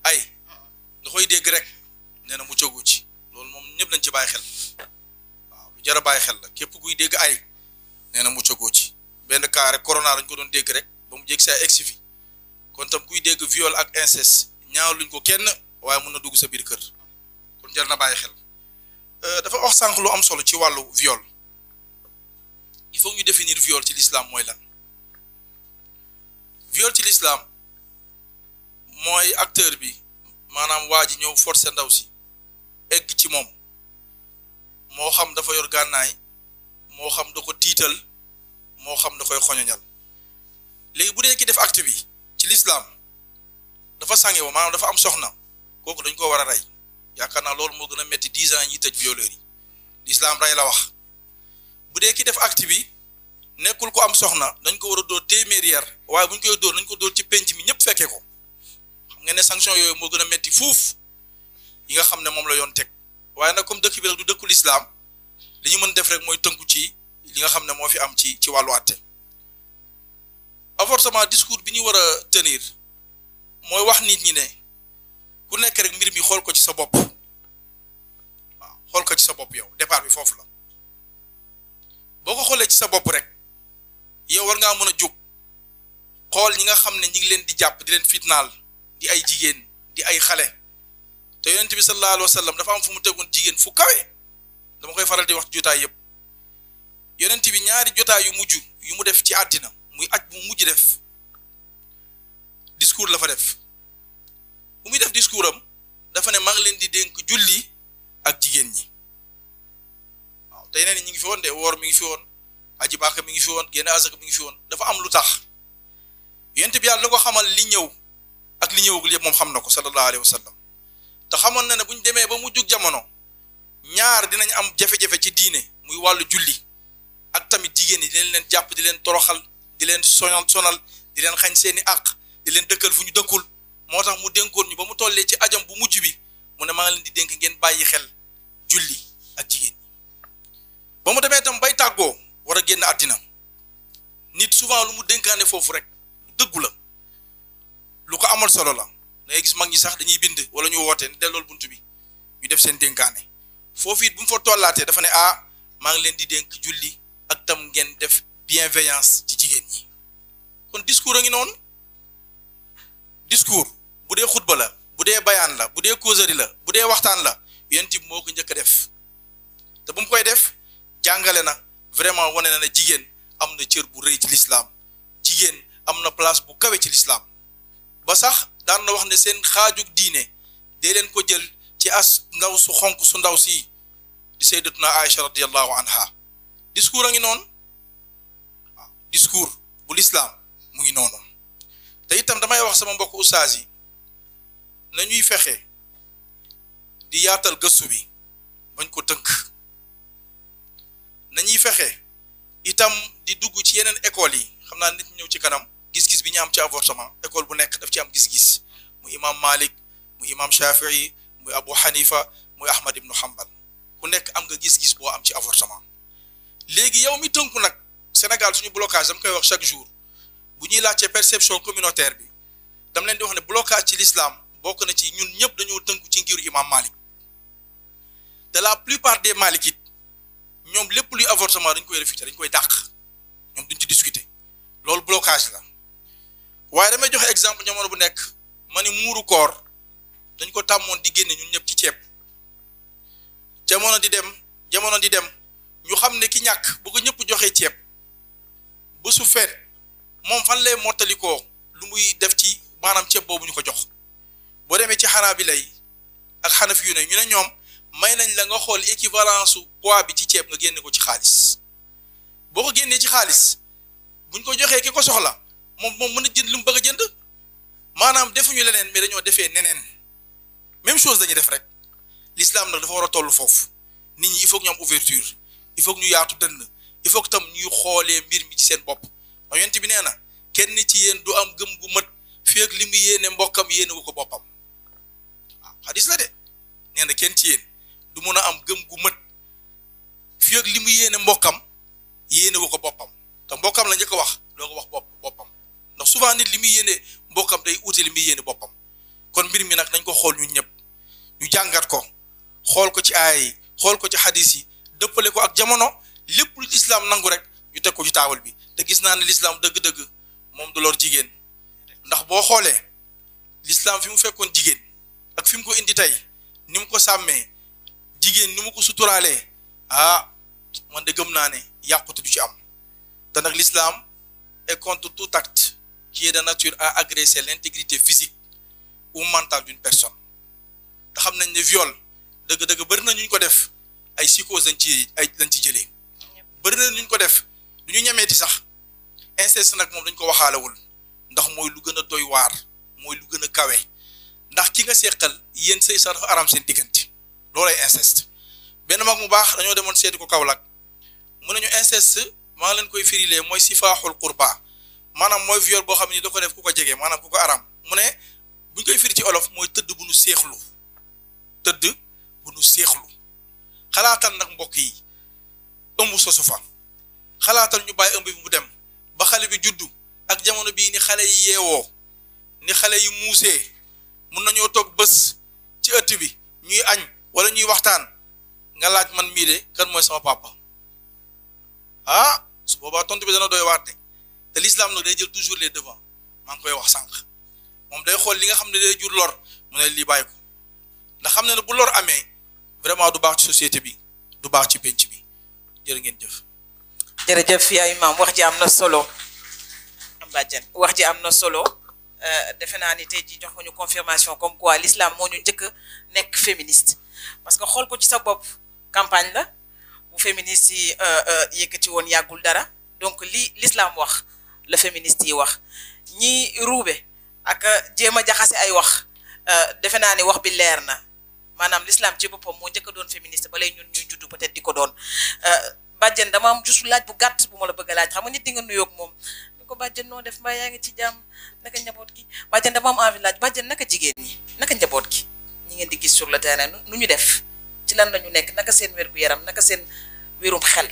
ay nga koy dégg rek nee na muccagoo ci loolu moom ñëpp lañ ci bàyyi xel waaw lu jar a bàyyi xel la képp kuy dégg ay nee na muccagoo ci benn cas rek corona dañ ko doon dégg rek ba mu jég sa egsi fi kon tam kuy dégg viol ak inceste ñaaw luñ ko kenn waaye mën na dugg sa biir kër kon jar na bàyyi xel dafa wax sànq lu am solo ci wàllu viol il faut ñu définir viol ci l'islam mooy lan viol ci l'islam mooy acteur bi maanaam waa ji ñëw forcer ndaw si egg ci moom moo xam dafa yor gànnaay moo xam da ko tiital moo xam da koy xoñoñal léegi bu dee ki def acte bi ci l'islam dafa sànge wo maanaam dafa am soxna kooku dañ ko war a rey yaakaar naa loolu moo gën a metti 10 ans yi tëj violeur yi l'islam rey la wax bu dee ki def acte bi nekkul ko am soxna dañ ko war a dóor téeméeri yar waaye bu ñu koy dóor nañ ko dóor ci penc mi ñëpp fekkee ko xam nga ne sanction yooyu moo gën a metti fuuf yi nga xam ne moom la yoon teg waaye nag comme dëkk bi rek du dëkku l'islam li ñu mën def rek mooy tënku ci li nga xam ne moo fi am ci wàllu àtte avortement discours bi ñu war a tenir mooy wax nit ñi ne ku nekk rek mbir mi xool ko ci sa bopp waaw xool ko ci sa bopp yow départ bi foofu la boo ko xoolee ci sa bopp rek yow war ngaa mën a jóg xool ñi nga xam ne ñi ngi leen di jàpp di leen fitnaal di ay jigéen di ay xale te yonent bi sallallahu alayhi wa sallam dafa am fu mu tegoon jigéen fu kawe dama koy faral di wax jotaay yëpp yonent bi ñaari jotaay yu mujj yu mu def ci àddina muy aj bu mujj def discours la fa def bu muy def discours am dafa ne maa ngi leen di dénk julli ak jigéen ñi waaw te yeneen ñi ngi fi woon de woor mi ngi fi woon aji Màkka mi ngi fi woon génn azaka mi ngi fi woon dafa am lu tax yonent bi yàlla la ko xamal li ñëw ak li ñëwagul yëpp moom xam na ko sallallahu alayhi wa sallam te xamoon na ne bu ñu demee ba mujjug jamono ñaar dinañ am jafe-jafe ci diine muy wàllu julli ak tamit jigéen ñi dinañ leen jàpp di leen toroxal di leen sonal di leen xañ seeni àq di leen dëkkal fu ñu dëkkul moo tax mu dénkoon ñu ba mu tollee ci ajam bu mujj bi mu ne maa ngi leen di dénk ngeen bàyyi xel julli ak jigéen ñi ba mu demee tam bay tàggoo war a génn àddina nit souvent lu mu dénkaane foofu rek lu dëggu la lu ko amal solo la dangay gis mag ñi sax dañuy bind wala ñu woote ne dellool bunt bi ñu def seen dénkaane foofu it bu mu fa tollaatee dafa ne maa ngi leen di dénk julli ak tam ngeen def bienveillance ci jigéen ñi kon discours a ngi noonu discours bu dee xutba la bu dee bayaan la bu dee causerie la bu dee waxtaan la yonent bi moo ko njëkk a def te bu mu koy def jàngale na vraiment wane na ne jigéen am na cër bu rëy ci lislaam jigéen am na place bu kawe ci lislaam ba sax daan na wax ne seen xaajug diine dee leen ko jël ci as ndaw su xonk su ndaw si di sayyidatuna Aïcha radiyallahu anha discours a ngi noonu waaw discours bu lislaam mu ngi noonu te itam damay wax sama mbokk ustaas yi nañuy fexe di yaatal gëstu bi bañ ko tënk nañuy fexe itam di dugg ci yeneen école yi xam naa nit ñëw ci kanam gis-gis bi ñu am ci avortement école bu nekk daf ci am gis-gis muy imam Malik muy imam Shafii muy Abu Hanifa muy Ahmad ibnu Hanbal ku nekk am nga gis-gis boo am ci avortement léegi yow mi tënku nag Sénégal suñu blocage dama koy wax chaque jour bu ñuy laajte perception communautaire bi dama leen di wax ne blocage ci l'islam bokk na ci ñun ñëpp dañoo tënku ci ngiru imam Malik de la plupart des malikites ñoom lépp luy avortement dañ koy réfuter dañ koy dàq ñoom duñ ci discuter loolu blocage la waaye damay joxe exemple jamono bu nekk ma ni muuru koor dañ ko tàmmoon di génne ñun ñëpp ci ceeb jamono di dem ñu xam ne ki ñàkk bu ko ñëpp joxee ceeb ba su feet moom fan lay mottalikoo lu muy def ci maanaam ceeb boobu ñu ko jox boo demee ci Hanabila yi ak Hanafi yu ne ñu ne ñoom may nañ la nga xool équivalence su poids bi ci ceeb nga génne ko ci xaalis boo ko génnee ci xaalis buñ ko joxee ki ko soxla moom mën a jënd lu mu bëgg a jënd maanaam defuñu leneen mais dañoo defee neneen même chose dañuy def rek l'islam nag dafa war a toll foofu nit ñi il faut que ñu am ouverture il faut que ñu yaatu dënn il faut que tam ñuy xoolee mbir mi ci seen bopp ndax yonent bi nee na kenn ci yéen du am gëm gu mët fii ak li mu yéene mbokkam yéene wu ko boppam waaw xadis la de nee na kenn ci yéen du mun a am gëm gu mët fii ak li mu yéene mbokkam yéene wu ko boppam te mbokkam la njëkk a wax doo ko wax boppam ndax souvent nit li muy yéene mbokkam day uute li muy yéene boppam kon mbir mi nag nañ ko xool ñun ñëpp ñu jàngat ko xool ko ci aaya yi xool ko ci xadis yi dëppale ko ak jamono lépp lu lislaam nangu rek ñu teg ko ci taabal bi te gis naa ne lislaam dëgg-dëgg moom du lor jigéen ndax boo xoolee lislaam fi mu fekkoon jigéen ak fi mu ko indi tey ni mu ko sàmmee jigéen ni mu ko suturaalee man de gëm naa ne yàqute du ci am te nag l'islam est contre tout acte qui est de nature à agresser l'intégrité physique ou mentale d'une personne te xam nañ ne viol dëgg-dëgg bëri na ñu ko def ay psychose lañ ci jëlee bëri na ñu ko def du ñu ñemeeti sax inceste nag moom dañ ko waxaalewul ndax mooy lu gën a doy waar mooy lu gën a kawe ndax ki nga seqal yéen sëy sax dafa aram seen diggante loolay inceste benn mag mu baax dañoo demoon seeti ko Kaolack mu nañu inceste maa leen koy firilee mooy sifaaxul qurba maanaam mooy viol boo xam ne da ko def ku ko jege maanaam ku ko aram mu ne buñ koy firi ci olof mooy tëdd bu nu seexlu xalaatal nag mbokk yi ëmb sosu fa xalaatal ñu bàyyi ëmb bi mu dem ba xale bi juddu ak jamono bii ni xale yi yeewoo ni xale yi muusee mun nañoo toog bés ci ëtt bi ñuy añ wala ñuy waxtaan nga laaj man mii de kan mooy sama papa ah su boobaa tontu bi dana doy waat de te l'islam nag day jël toujours les devants maa ngi koy wax sànq moom day xool li nga xam ne day jur lor mu ne lii bàyyi ko ndax xam ne ne bu lor amee vraiment du baax ci société bi du baax ci penc bi jërë ngeen jëf. jërëjëf yaa imam wax ji am na solo bàjjen wax ji am na solo defe naa ni tey ji jox ko ñu confirmation comme quoi l'islam moo ñu njëkk nekk féministe parce que xool ko ci sa bopp campagne la bu féministe yi yëkkati woon yàggul dara donc li l'islam wax la féministe yi wax ñi ruube ak jéem a jaxase ay wax defe naa ni wax bi leer na maanaam l'islam ci boppam moo njëkk a doon féministe ba lay ñun ñuy juddu peut-être di ko doon bàjjen dama am juste laaj bu gàtt bu ma la bëgg a laaj xam nga nit di nga nuyoog moom ni ko bàjjen noo def mbaa yaa ngi ci jàmm naka njaboot gi bàjjen dama am envie laaj bàjjen naka jigéen ñi naka njaboot gi ñi ngeen di gis sur le terrain nu ñu def ci lan la ñu nekk naka seen wér-gu-yaram naka seen wérum xel.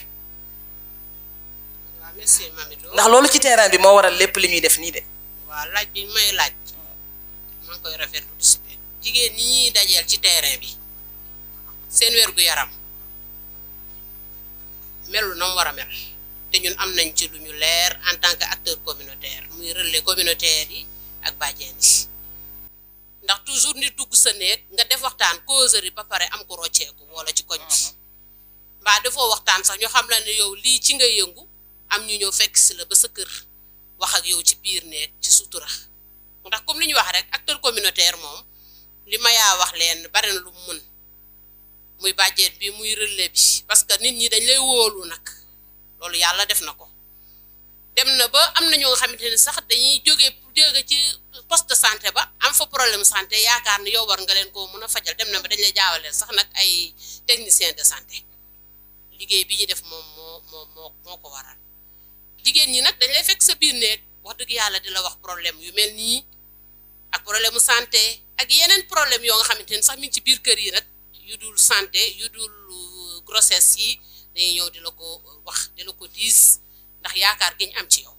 waaw merci Mamito. ndax loolu ci terrain bi moo waral lépp li ñuy def nii de. waaw laaj bi may laaj maa ngi koy rafetlu di si jigéen ñi ñuy dajeel ci terrain bi seen wér-gu-yaram melu na mu war a mel te ñun am nañ ci lu ñu leer en tant que acteur communautaire muy relais communautaire yi ak bàjjen yi ndax toujours nit dugg sa néeg nga def waxtaan causerie ba pare am ko rocceeku wala ci koñ bi mbaa defoo waxtaan sax ñu xam la ne yow lii ci nga yëngu am ñu ñëw fekk si la ba sa kër wax ak yow ci biir néeg ci sutura ndax comme li ñu wax rek acteur communautaire moom li ma yaa wax leen bari na lu mu mën muy bàjjen bi muy relais bi parce que nit ñi dañ lay wóolu nag loolu yàlla def na ko dem na ba am na ñoo nga xamante ne sax dañuy jóge ci poste de santé ba am fa problème santé yaakaar ne yow war nga leen koo mën a fajal dem na ba dañ lay jaawale sax nag ay technicien de santé liggéey bi ñu def moom moo ko waral jigéen ñi nag dañ lay fekk sa biir néeg wax dëgg yàlla di la wax problème yu mel nii ak problème mu santé ak yeneen problème yoo nga xamante ne sax mi ngi ci biir kër yi rek yu dul santé yu dul grossesse yi dañuy ñëw di la ko wax di la ko diis ndax yaakaar gi ñu am ci yow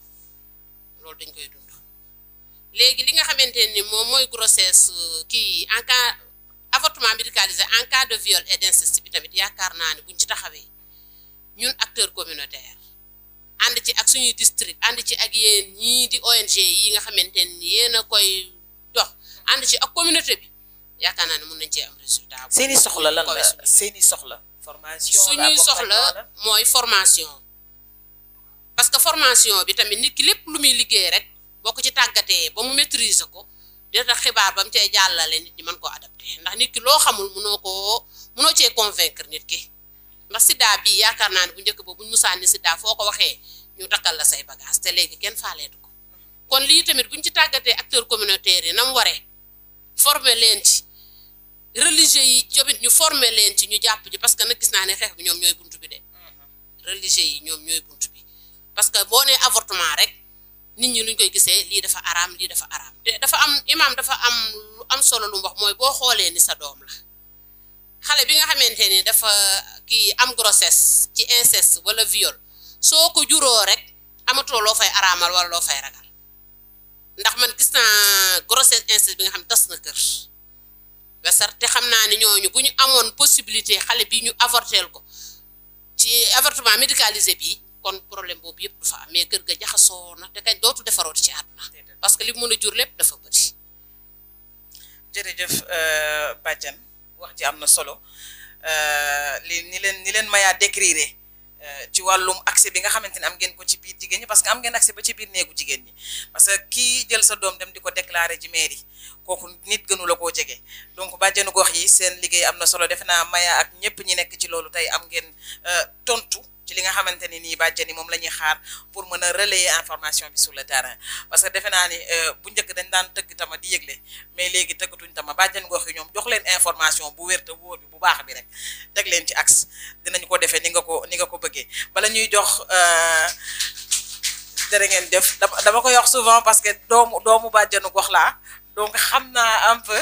loolu dañ koy dund léegi li nga xamante ni moom mooy grossesse kii en cas avortement médicalisé en cas de viol et d'inceste bi tamit yaakaar naa ne buñ ci taxawee ñun acteur communautaire ànd ci ak suñuy district ànd ci ak yéen ñii di ONG yi nga xamante ni yéen a koy dox ànd ci ak communauté bi yaakaar naa ne mën nañ cee am résultat. seeni soxla lan la seeni soxla. formation suñuy soxla mooy formation parce que formation bi tamit nit ki lépp lu muy liggéey rek boo ko ci tàggatee ba mu maîtriser ko dina tax xibaar ba mu cay jàllale nit ñi mën koo adapté ndax nit ki loo xamul mënoo cee convaincre nit ki ndax sida bi yaakaar naa ne bu njëkk ba buñ musaani sida foo ko waxee ñu takkal la say bagage te léegi kenn faaleetu ko kon lii tamit buñ ci tàggatee acteurs communautaires yi na mu waree former leen ci religieux yi tamit ñu former leen ci ñu jàpp ji parce que nag gis naa ne xeex bi ñoom ñooy buntu bi de religieux yi ñoom ñooy buntu bi parce que boo nee avortement rek nit ñi luñ koy gisee lii dafa araam lii dafa araam te dafa am imam dafa am lu am solo lu mu wax mooy boo xoolee ni sa doom la xale bi nga xamante ni dafa kii am grossesse ci inceste wala viol soo ko juróo rek amatoo loo fay araamal wala loo fay ragal ndax man gis naa grossesse inceste bi nga xam tas na kër wesar te xam naa ni ñooñu bu ñu amoon possibilité xale bi ñu avorteel ko ci avortement médicalisé bi kon problème boobu yëpp du fa am mais kër ga jaxasoo na te kañ dootu defarooti ci àdduna parce que li mën a jur lépp dafa bëri. jërëjëf Badiane wax ji am na solo ni leen mayaa décrire ci wàllum accès bi nga xamante ne am ngeen ko ci biir jigéen ñi parce que am ngeen accès ba ci biir néegu jigéen ñi parce que kii jël sa doom dem di ko déclarer ci mairie kooku nit gënu la koo jege donc bàjjenu gox yi seen liggéey am na solo defe naa maya ak ñëpp ñi nekk ci loolu tey am ngeen tontu ci li nga xamante ne nii bàjjen yi moom la ñuy xaar pour mën a relayer information bi sur le terrain parce que defe naa ni bu njëkk dañ daan tëgg tama di yëgle mais léegi tëggatuñ tama bàjjen gox yi ñoom jox leen information bu wér te wóor bi bu baax bi rek teg leen ci axe dinañ ko defee ni nga ko bëggee bala ñuy jox jërë ngeen def dama koy wax souvent parce que doomu bàjjenu gox laa donc xam naa un peu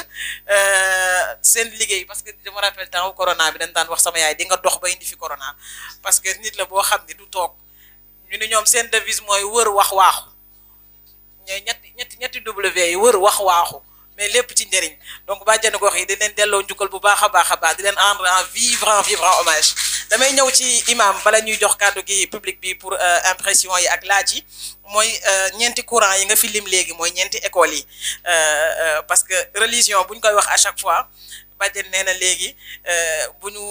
seen liggéey parce que je me rappelle temps corona bi dañ daan wax sama yaay di nga dox ba indi fi corona parce que nit la boo xam ne du toog ñu ne ñoom seen devise mooy wër wax waaxu ñooy ñetti W yi wër wax waaxu mais lépp ci njëriñ donc bàjjenu gox yi di leen delloo njukkal bu baax a baax di leen rendre un vibrant hommage damay ñëw ci imam bala ñuy jox kàddu gi public bi pour impression yi ak laaj yi mooy ñeenti courant yi nga fi lim léegi mooy ñeenti écoles yi parce que religion bu ñu koy wax à chaque fois bàjjen nee na léegi bu ñu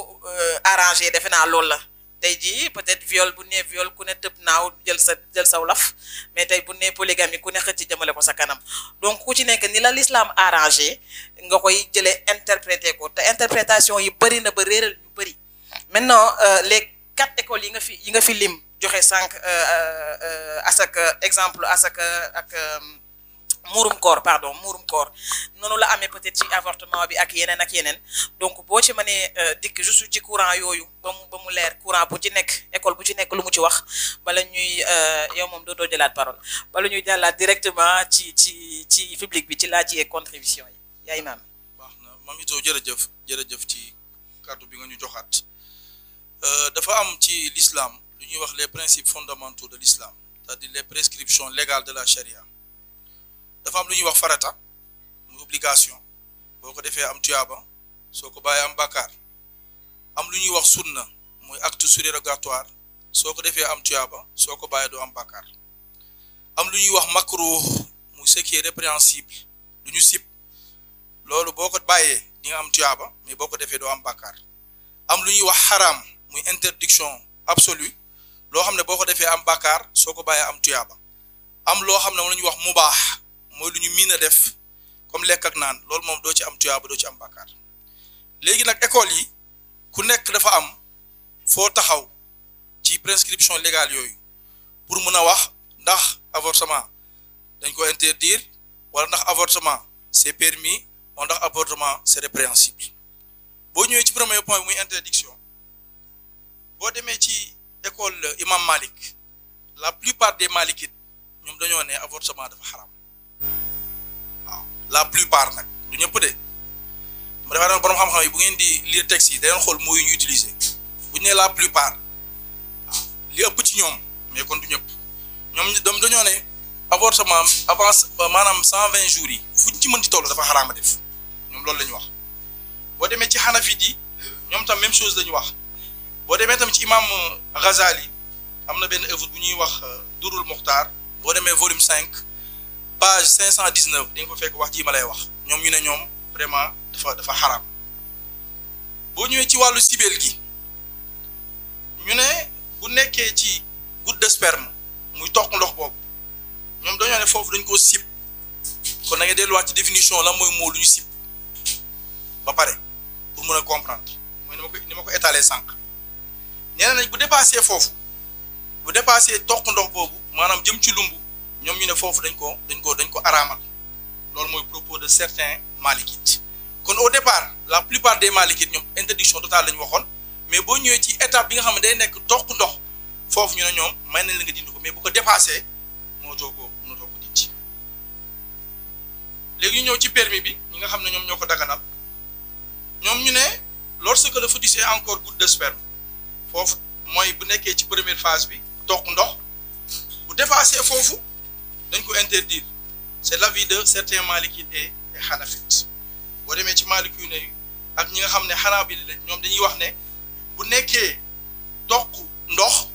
arrangé defe naa loolu la tey jii peut-être viol bu nee viol ku ne tëb naaw jël saw laf mais tey bu nee polygamie ku ne xëcc jëmale ko sa kanam donc ku ci nekk ni la l'islam arrangé nga koy jëlee interprété ko te interprétation yi bëri na ba réeral ñu bëri maintenant les 4 écoles yi nga fi lim joxe sànq asaka exemple asaka ak muurum koor noonu la amee peut-être ci avortement bi ak yeneen donc boo ci mënee dikk juste ci courant yooyu ba mu leer courant bu ci nekk école bu ci nekk lu mu ci wax bala ñuy yow moom doo jëlaat parole bala ñuy jàllaat directement ci public bi ci laaj yi contribution yi yaa imaam. baax na Mamito jërëjëf ci kàddu bi nga ñu joxaat dafa am ci l'islam lu ñuy wax les principes fondamentaux de l'islam c'est-à-dire les prescriptions légales de la charia dafa am lu ñuy wax farata muy obligation boo ko defee am tuyaaba soo ko bàyyee am bàkkaar am lu ñuy wax sunna muy acte surérogatoire soo ko defee am tuyaaba soo ko bàyyee doo am bàkkaar am lu ñuy wax makruh muy ce qui est répréhensible lu ñu sib loolu boo ko bàyyee di nga am tuyaaba mais boo ko defee doo am bàkkaar am lu ñuy wax xaraam muy interdiction absolue loo xam ne boo ko defee am bàkkaar soo ko bàyyee am tuyaaba am loo xam ne moom la ñuy wax mubaax mooy lu ñu miin a def comme lekk ak naan loolu moom doo ci am tuyaaba doo ci am bàkkaar léegi nag école yi ku nekk dafa am foo taxaw ci prescription légale yooyu pour mën a wax ndax avortement dañ ko interdire wala ndax avortement c'est permis wala ndax avortement c'est répréhensible boo ñëwee ci premier point muy interdiction boo demee ci école imam Malik la plupart des malikites ñoom dañoo ne avortement dafa xaram waaw la plupart nag du ñëpp de mu defaa doon borom xam-xam yi bu ngeen di lire texte yi dañoo xool mooy yu ñu utiliser bu ñu nee la plupart waaw li ëpp ci ñoom mais kon du ñëpp ñoom dañoo ne avortement avance maanaam 120 jours yi fu ñu ci mën di toll dafa xaraama def ñoom loolu la ñu wax boo demee ci Hanafit yi ñoom tam même chose la ñu wax boo demee tam ci imam Ghazali am na benn œuvre bu ñuy wax Durul Muxtaar boo demee volume 5 page 519 di nga ko fekk wax ji ma lay wax ñoom ñu ne ñoom vraiment dafa xaraam boo ñëwee ci wàllu sibeel gi ñu ne bu nekkee ci goutte de sperme muy toq ndox boobu ñoom dañoo ne foofu dañ koo sib kon da ngay delluwaat ci définition la mooy moo lu ñu sib ba pare pour mën a comprendre mooy ni ma ko étaler sànq ñeneen nañ bu dépassé foofu bu dépassé toq ndox boobu maanaam jëm ci lumbu ñoom ñu ne foofu dañ ko araamal loolu mooy propos de certains malikites kon au départ la plupart des malikites ñoom interdiction totale la ñu waxoon mais boo ñëwee ci étape bi nga xam ne day nekk toq ndox foofu ñu ne ñoom may nañ la nga dindi ko mais bu ko dépassé mënatoo ko dindi léegi ñu ñëw ci permis bi ñi nga xam ne ñoom ñoo ko daganal ñoom ñu ne lorsque le fœtus est encore goutte de sperme foofu mooy bu nekkee ci première phase bi toq ndox bu dépassé foofu dañ ko interdire c'est l'avis de certains malikites et hanafites boo demee ci maliki yu ne ak ñi nga xam ne hanabila la ñoom dañuy wax ne bu nekkee toq ndox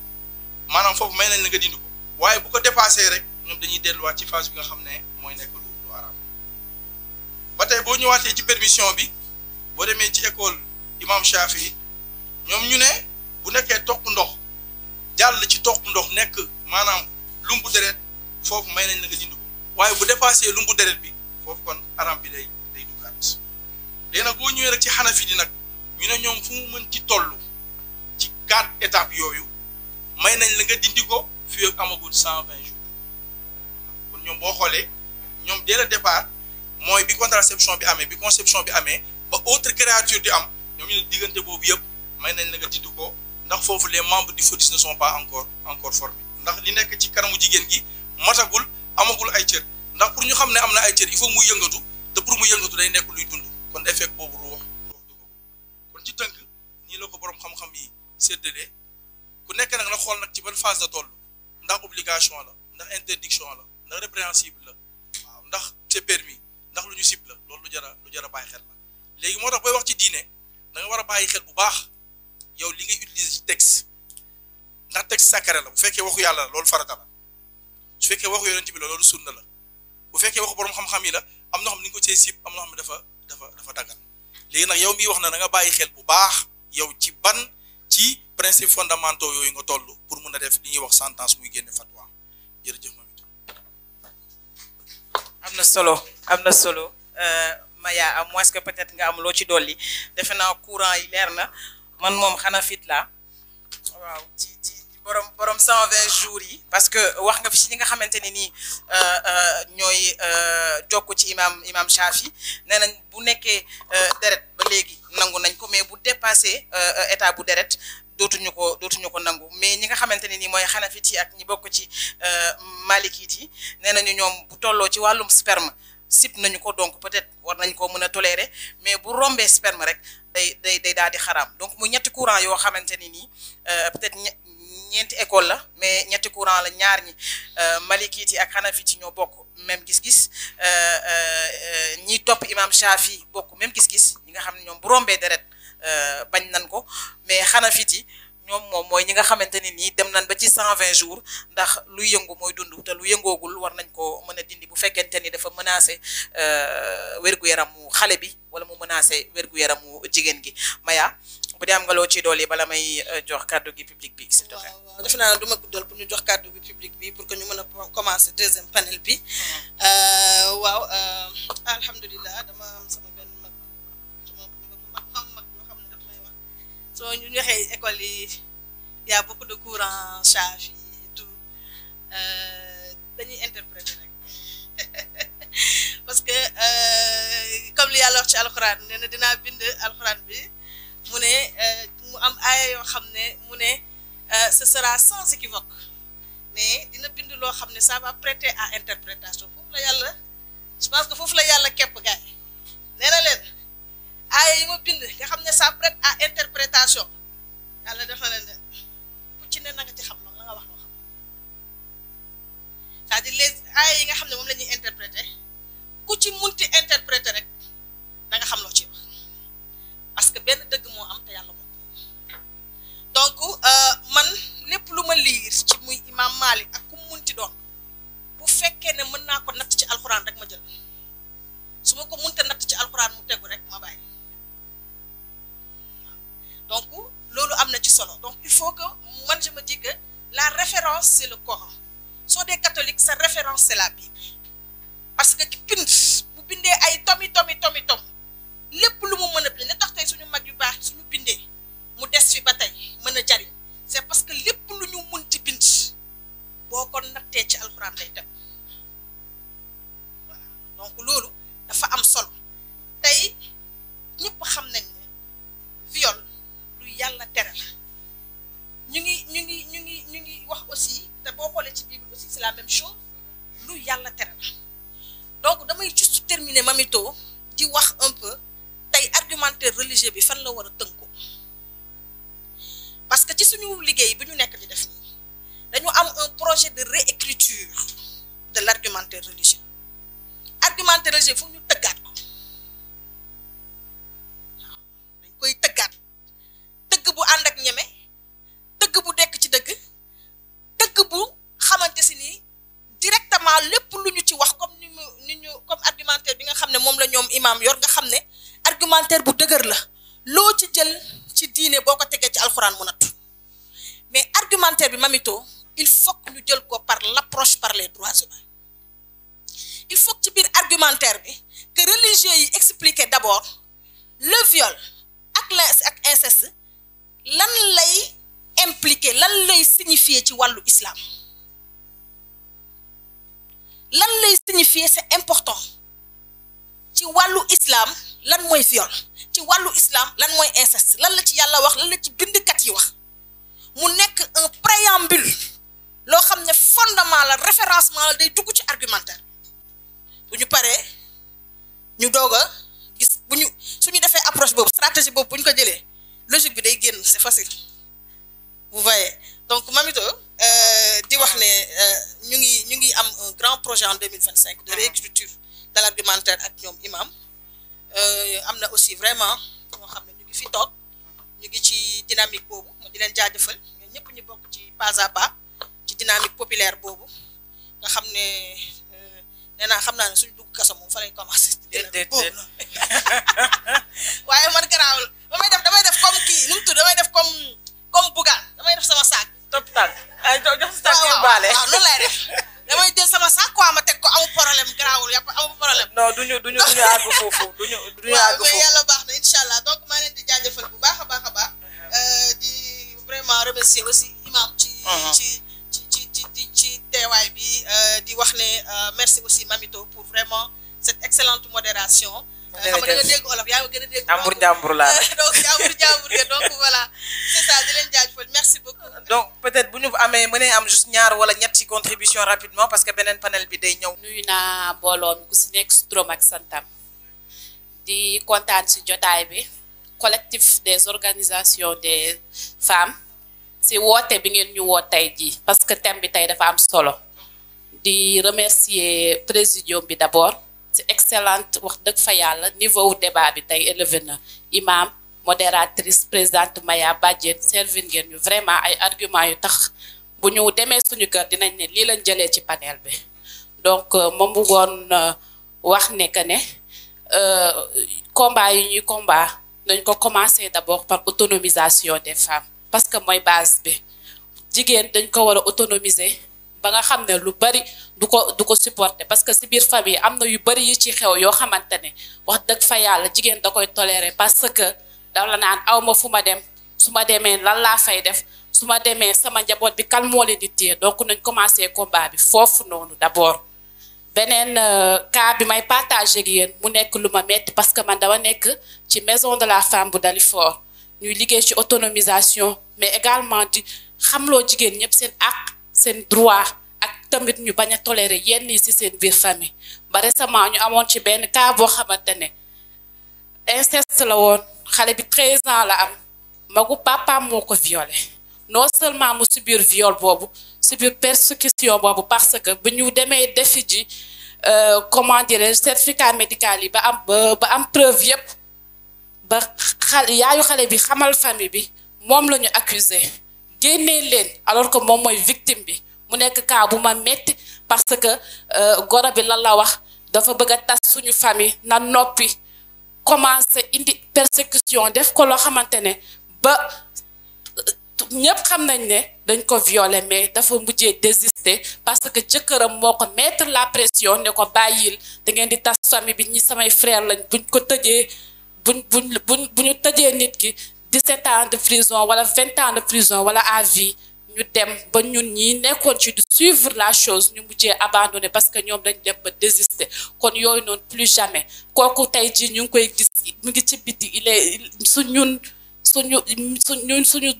maanaam foofu may nañ la nga dindi ko waaye bu ko dépassé rek ñoom dañuy delluwaat ci phase bi nga xam ne mooy nekk lu araam ba tey boo ñëwaatee ci permission bi boo demee ci école imam Shafi ñoom ñu ne bu nekkee toq ndox jàll ci toq ndox nekk maanaam lumbu deret foofu may nañ la nga dindi ko waaye bu dépassé lumbu deret bi foofu kon araam bi day duggaat léegi nag boo ñëwee rek ci Hanafi di nag ñu ne ñoom fu mu mën ci toll ci 4 étapes yooyu may nañ la nga dindi ko fii ak amagul 120 jours kon ñoom boo xoolee ñoom dès le départ mooy bi contraception bi amee bi conception bi amee ba autre créature di am ñoom ñu ne diggante boobu yëpp may nañ la nga dindi ko ndax foofu les membres du fœtus ne sont pas encore formés ndax li nekk ci kanamu jigéen gi matagul amagul ay cër ndax pour ñu xam ne am na ay cër il faut muy yëngatu te pour mu yëngatu day nekk luy dund kon effet boobu ruux dugg ko kon ci tënk nii la ko borom xam-xam yi séddalee ku nekk nag na xool nag ci ban phase la toll ndax obligation la ndax interdiction la la répréhensible la waaw ndax c'est permis ndax lu ñu sib la loolu lu jara bàyyi xel la léegi moo tax booy wax ci diine da nga war a bàyyi xel bu baax yow li ngay utiliser ci texte ndax texte sacré la bu fekkee waxu yàlla la loolu farata la su fekkee waxu yonent bi la loolu sunna la bu fekkee waxu borom xam-xam yi la am na xam ni nga ko cee sib am na xam ne dafa dagal léegi nag yow miy wax na da nga bàyyi xel bu baax yow ci ban ci principe fondamentaux yooyu nga toll pour mun a def li ñuy wax sentence muy génne fatwa jërëjëf Mamito. am na solo Maya à moins que peut-être nga am loo ci dolli defe naa courant yi leer na man moom xanaa fit la waaw ci borom 120 jours yi parce que wax nga fi ci ñi nga xamante ne nii ñooy jokk ci imam Shafi nee nañ bu nekkee deret ba léegi nangu nañ ko mais bu dépassé état bu deret dootuñu ko nangu mais ñi nga xamante ne nii mooy xanafit yi ak ñi bokk ci malikit yi nee nañu ñoom bu tolloo ci wàllum sperme sip nañu ko donc peut-être war nañ ko mën a tolérer mais bu rombee sperme rek day daal di xaraam donc muy ñetti courant yoo xamante ne nii peut-être ñeenti école la mais ñetti courant la ñaar ñi malikit yi ak xanafit yi ñoo bokk même gis-gis ñi topp imam Shafi bokk même gis-gis ñi nga xam ne ñoom bu rombee deret bañ nan ko mais xanafit yi ñoom moom mooy ñi nga xamante ne nii dem nañ ba ci 120 jours ndax luy yëngu mooy dund te lu yëngoogul war nañ ko mën a dindi bu fekkente ni dafa menacé wér-gu-yaramu xale bi wala mu menacé wér-gu-yaramu jigéen gi Maya bu dee am nga loo ciy dool yi bala may jox kàddu gi public bi s'il te plaît. waaw defe naa ne du ma guddal pour ñu jox kàddu gi public bi pour que ñu mën a commencer deuxième panel bi waaw alhamdulilah dama am sama benn mag yoo xam ne daf may wax soo ñu waxee école yi y a beaucoup de courants Shafi et tout dañuy interpréter rek parce que comme li yàlla wax ci alxuraan nee na dinaa bind alxuraan bi mu ne mu am aaya yoo xam ne mu ne ce sera sans équivoque mais dina bind loo xam ne ça va prêter à interprétation foofu la yàlla je pense que foofu la yàlla képp gaay nee na leen aaya yi ma bind nga xam ne ça prête à interprétation yàlla def na leen ne ku ci ne na nga ci xam loolu la nga wax loo xam c'est-à-dire les aaya yi nga xam ne moom la ñuy interpréter ku ci munti interpréter rek da nga xam loo ci wax parce que benn dëgg moo am te yàlla moo donc man lépp lu ma liir ci muy imam Malik ak ku munti doon bu fekkee ne mën naa ko natt ci alxuraan rek ma jël su ma ko munte natt ci alxuraan mu tegu rek ma bàyyi donc loolu am na ci solo donc il faut que man je me dis que la référence c'est le Coran soo dee catholique sa référence c'est la Bible parce que ki bind bu bindee ay tom lépp lu mu mën a bind li tax tey suñu mag yu baax suñu bindee mu des fi ba tey mën a jariñ c'est parce que lépp lu ñu munti bind boo ko nattee ci alxuraan lay dem voilà donc loolu dafa am solo tey ñëpp xam nañ ne viol lu yàlla tere la ñu ngi wax aussi te boo xoolee ci Bible aussi c'est la même chose lu yàlla tere la donc damay juste terminer Mamito di wax un peu tey argumentaire religieux bi fan la war a tënku parce que ci suñu liggéey bi ñu nekk di def nii dañu am un projet de réécriture de l'argumentaire religieux argumentaire religieux foog ñu tëggaat ko waaw dañ koy tëggaat tëgg bu ànd ak ñeme tëgg bu dekk ci dëgg tëgg bu xamante si nii directement lépp lu ñu ci wax comme comme argumentaire bi nga xam ne moom la ñoom imam yor nga xam ne argumentaire bu dëgër la loo ci jël ci diine boo ko tegee ci alxuraan mu nattu mais argumentaire bi Mamito il faut que ñu jël ko par l'approche par les droits humains il faut que ci biir argumentaire bi que religieux yi expliquer d'abord le viol ak inceste lan lay impliquer lan lay signifier ci wàllu islam lan lay signifier c'est important ci wàllu islam lan mooy viol ci wàllu islam lan mooy inceste lan la ci yàlla wax lan la ci bindkat yi wax mu nekk un préambule loo xam ne fondement la référencement la day dugg ci argumentaire bu ñu paree ñu doog a gis suñu defee approche boobu stratégie boobu bu ñu ko jëlee logique bi day génn c'est facile vous voyez donc Mamito di wax ne ñu ngi am un grand grand projet en 2025 de réécriture de l'argumentaire ak ñoom imam am na aussi vraiment ñoo xam ne ñu ngi fi toog ñu ngi ci dynamique boobu mu di leen jaajëfal ñun ñëpp ñu bokk ci pas à pas ci dynamique populaire boobu nga xam ne nee naa xam naa ne suñu dugg kaso moom fa lay commencé. déedéet waaye man garaawul damay def comme kii nu mu tudd damay def comme Bougane damay def sama saak. top tànk ay jox sa tànk yu baale. waaw noonu lay def damay jël sama saak quoi ma teg ko amul problème garaawul yàpp amul problème. non duñu àgg foofu duñu àgg foofu. mais yàlla baax na incha allah donc maa leen di jaajëfal bu baax a baax a baax di vraiment remercier aussi imam ci teewaay bi di wax ne merci aussi Mamito pour vraiment cette excellente modération. xam nga da nga dégg olof yaa ngi gën a dégg. jàmbur laa donc jàmbur nga donc voilà c'est ça di leen jaajëfal merci beaucoup. donc peut-être bu ñu amee mënee am juste ñaar wala ñetti contribution rapidement parce que beneen panel bi day ñëw. nuyu naa mbooloo mi ku si nekk si turam ak santam di kontaan si jotaay bi collectif des organisations des femmes si woote bi ngeen ñu woo tey jii parce que thème bi tey dafa am solo di remercier présidium bi d'abord. c'est excellente wax dëgg fa yàlla niveau débat bi tey élevé na imam modératrice présidente Maya Badiane servir ngeen ñu vraiment ay arguments yu tax bu ñu demee suñu kër dinañ ne lii lañ jëlee ci panel bi donc moom bëggoon wax ne que ne combat yi ñuy combat dañ ko commencer d'abord par autonomisation des femmes parce que mooy base bi jigéen dañ ko war a autonomiser ba nga xam ne lu bari du ko supporter parce que si biir famille am na yu bari yi ci xew yoo xamante ne wax dëgg fa yàlla jigéen da koy tolérer parce que da la naan aw ma fu ma dem su ma demee lan laa fay def su ma demee sama njaboot bi kan moo leen di téye donc nañ commencer combat bi foofu noonu d'abord. beneen cas bi may partager ak yéen mu nekk lu ma metti parce que man dama nekk ci maison de la femme bu Dalifort ñuy liggéey ci autonomisation mais également di xamloo jigéen ñëpp seen àq seen droit ak tamit ñu bañ a tolérer yenn yi ci seen biir famille ba récemment ñu amoon ci benn cas boo xamante ne inceste la woon xale bi 13 ans la am magu papaam moo ko violé non seulement mu subir viol boobu subir persécution boobu parce que bu ñu demee defi ji comment dirais certificat médical yi ba am preuve yépp ba yaayu xale bi xamal famille bi moom la ñu accusé génnee leen alors que moom mooy victime bi mu nekk cas bu ma metti parce que goro bi lan la wax dafa bëgg a tas suñu famille na noppi commencé indi persécution def ko loo xamante ne ba ñëpp xam nañ ne dañ ko violer mais dafa mujjee désister parce que jëkkëram moo ko mettre la pression ne ko bàyyil da ngeen di tas famille bi ñi samay frère lañ buñ ko tëjee bu ñu tëjee nit ki 17 ans de prison wala 20 ans de prison wala à vie ñu dem ba ñun ñi nekkoon ci di suivre la chose ñu mujjee abandonné parce que ñoom dañ dem ba désister kon yooyu noonu plus jamais kooku tey jii ñu ngi koy gis mu ngi ci biti il est suñu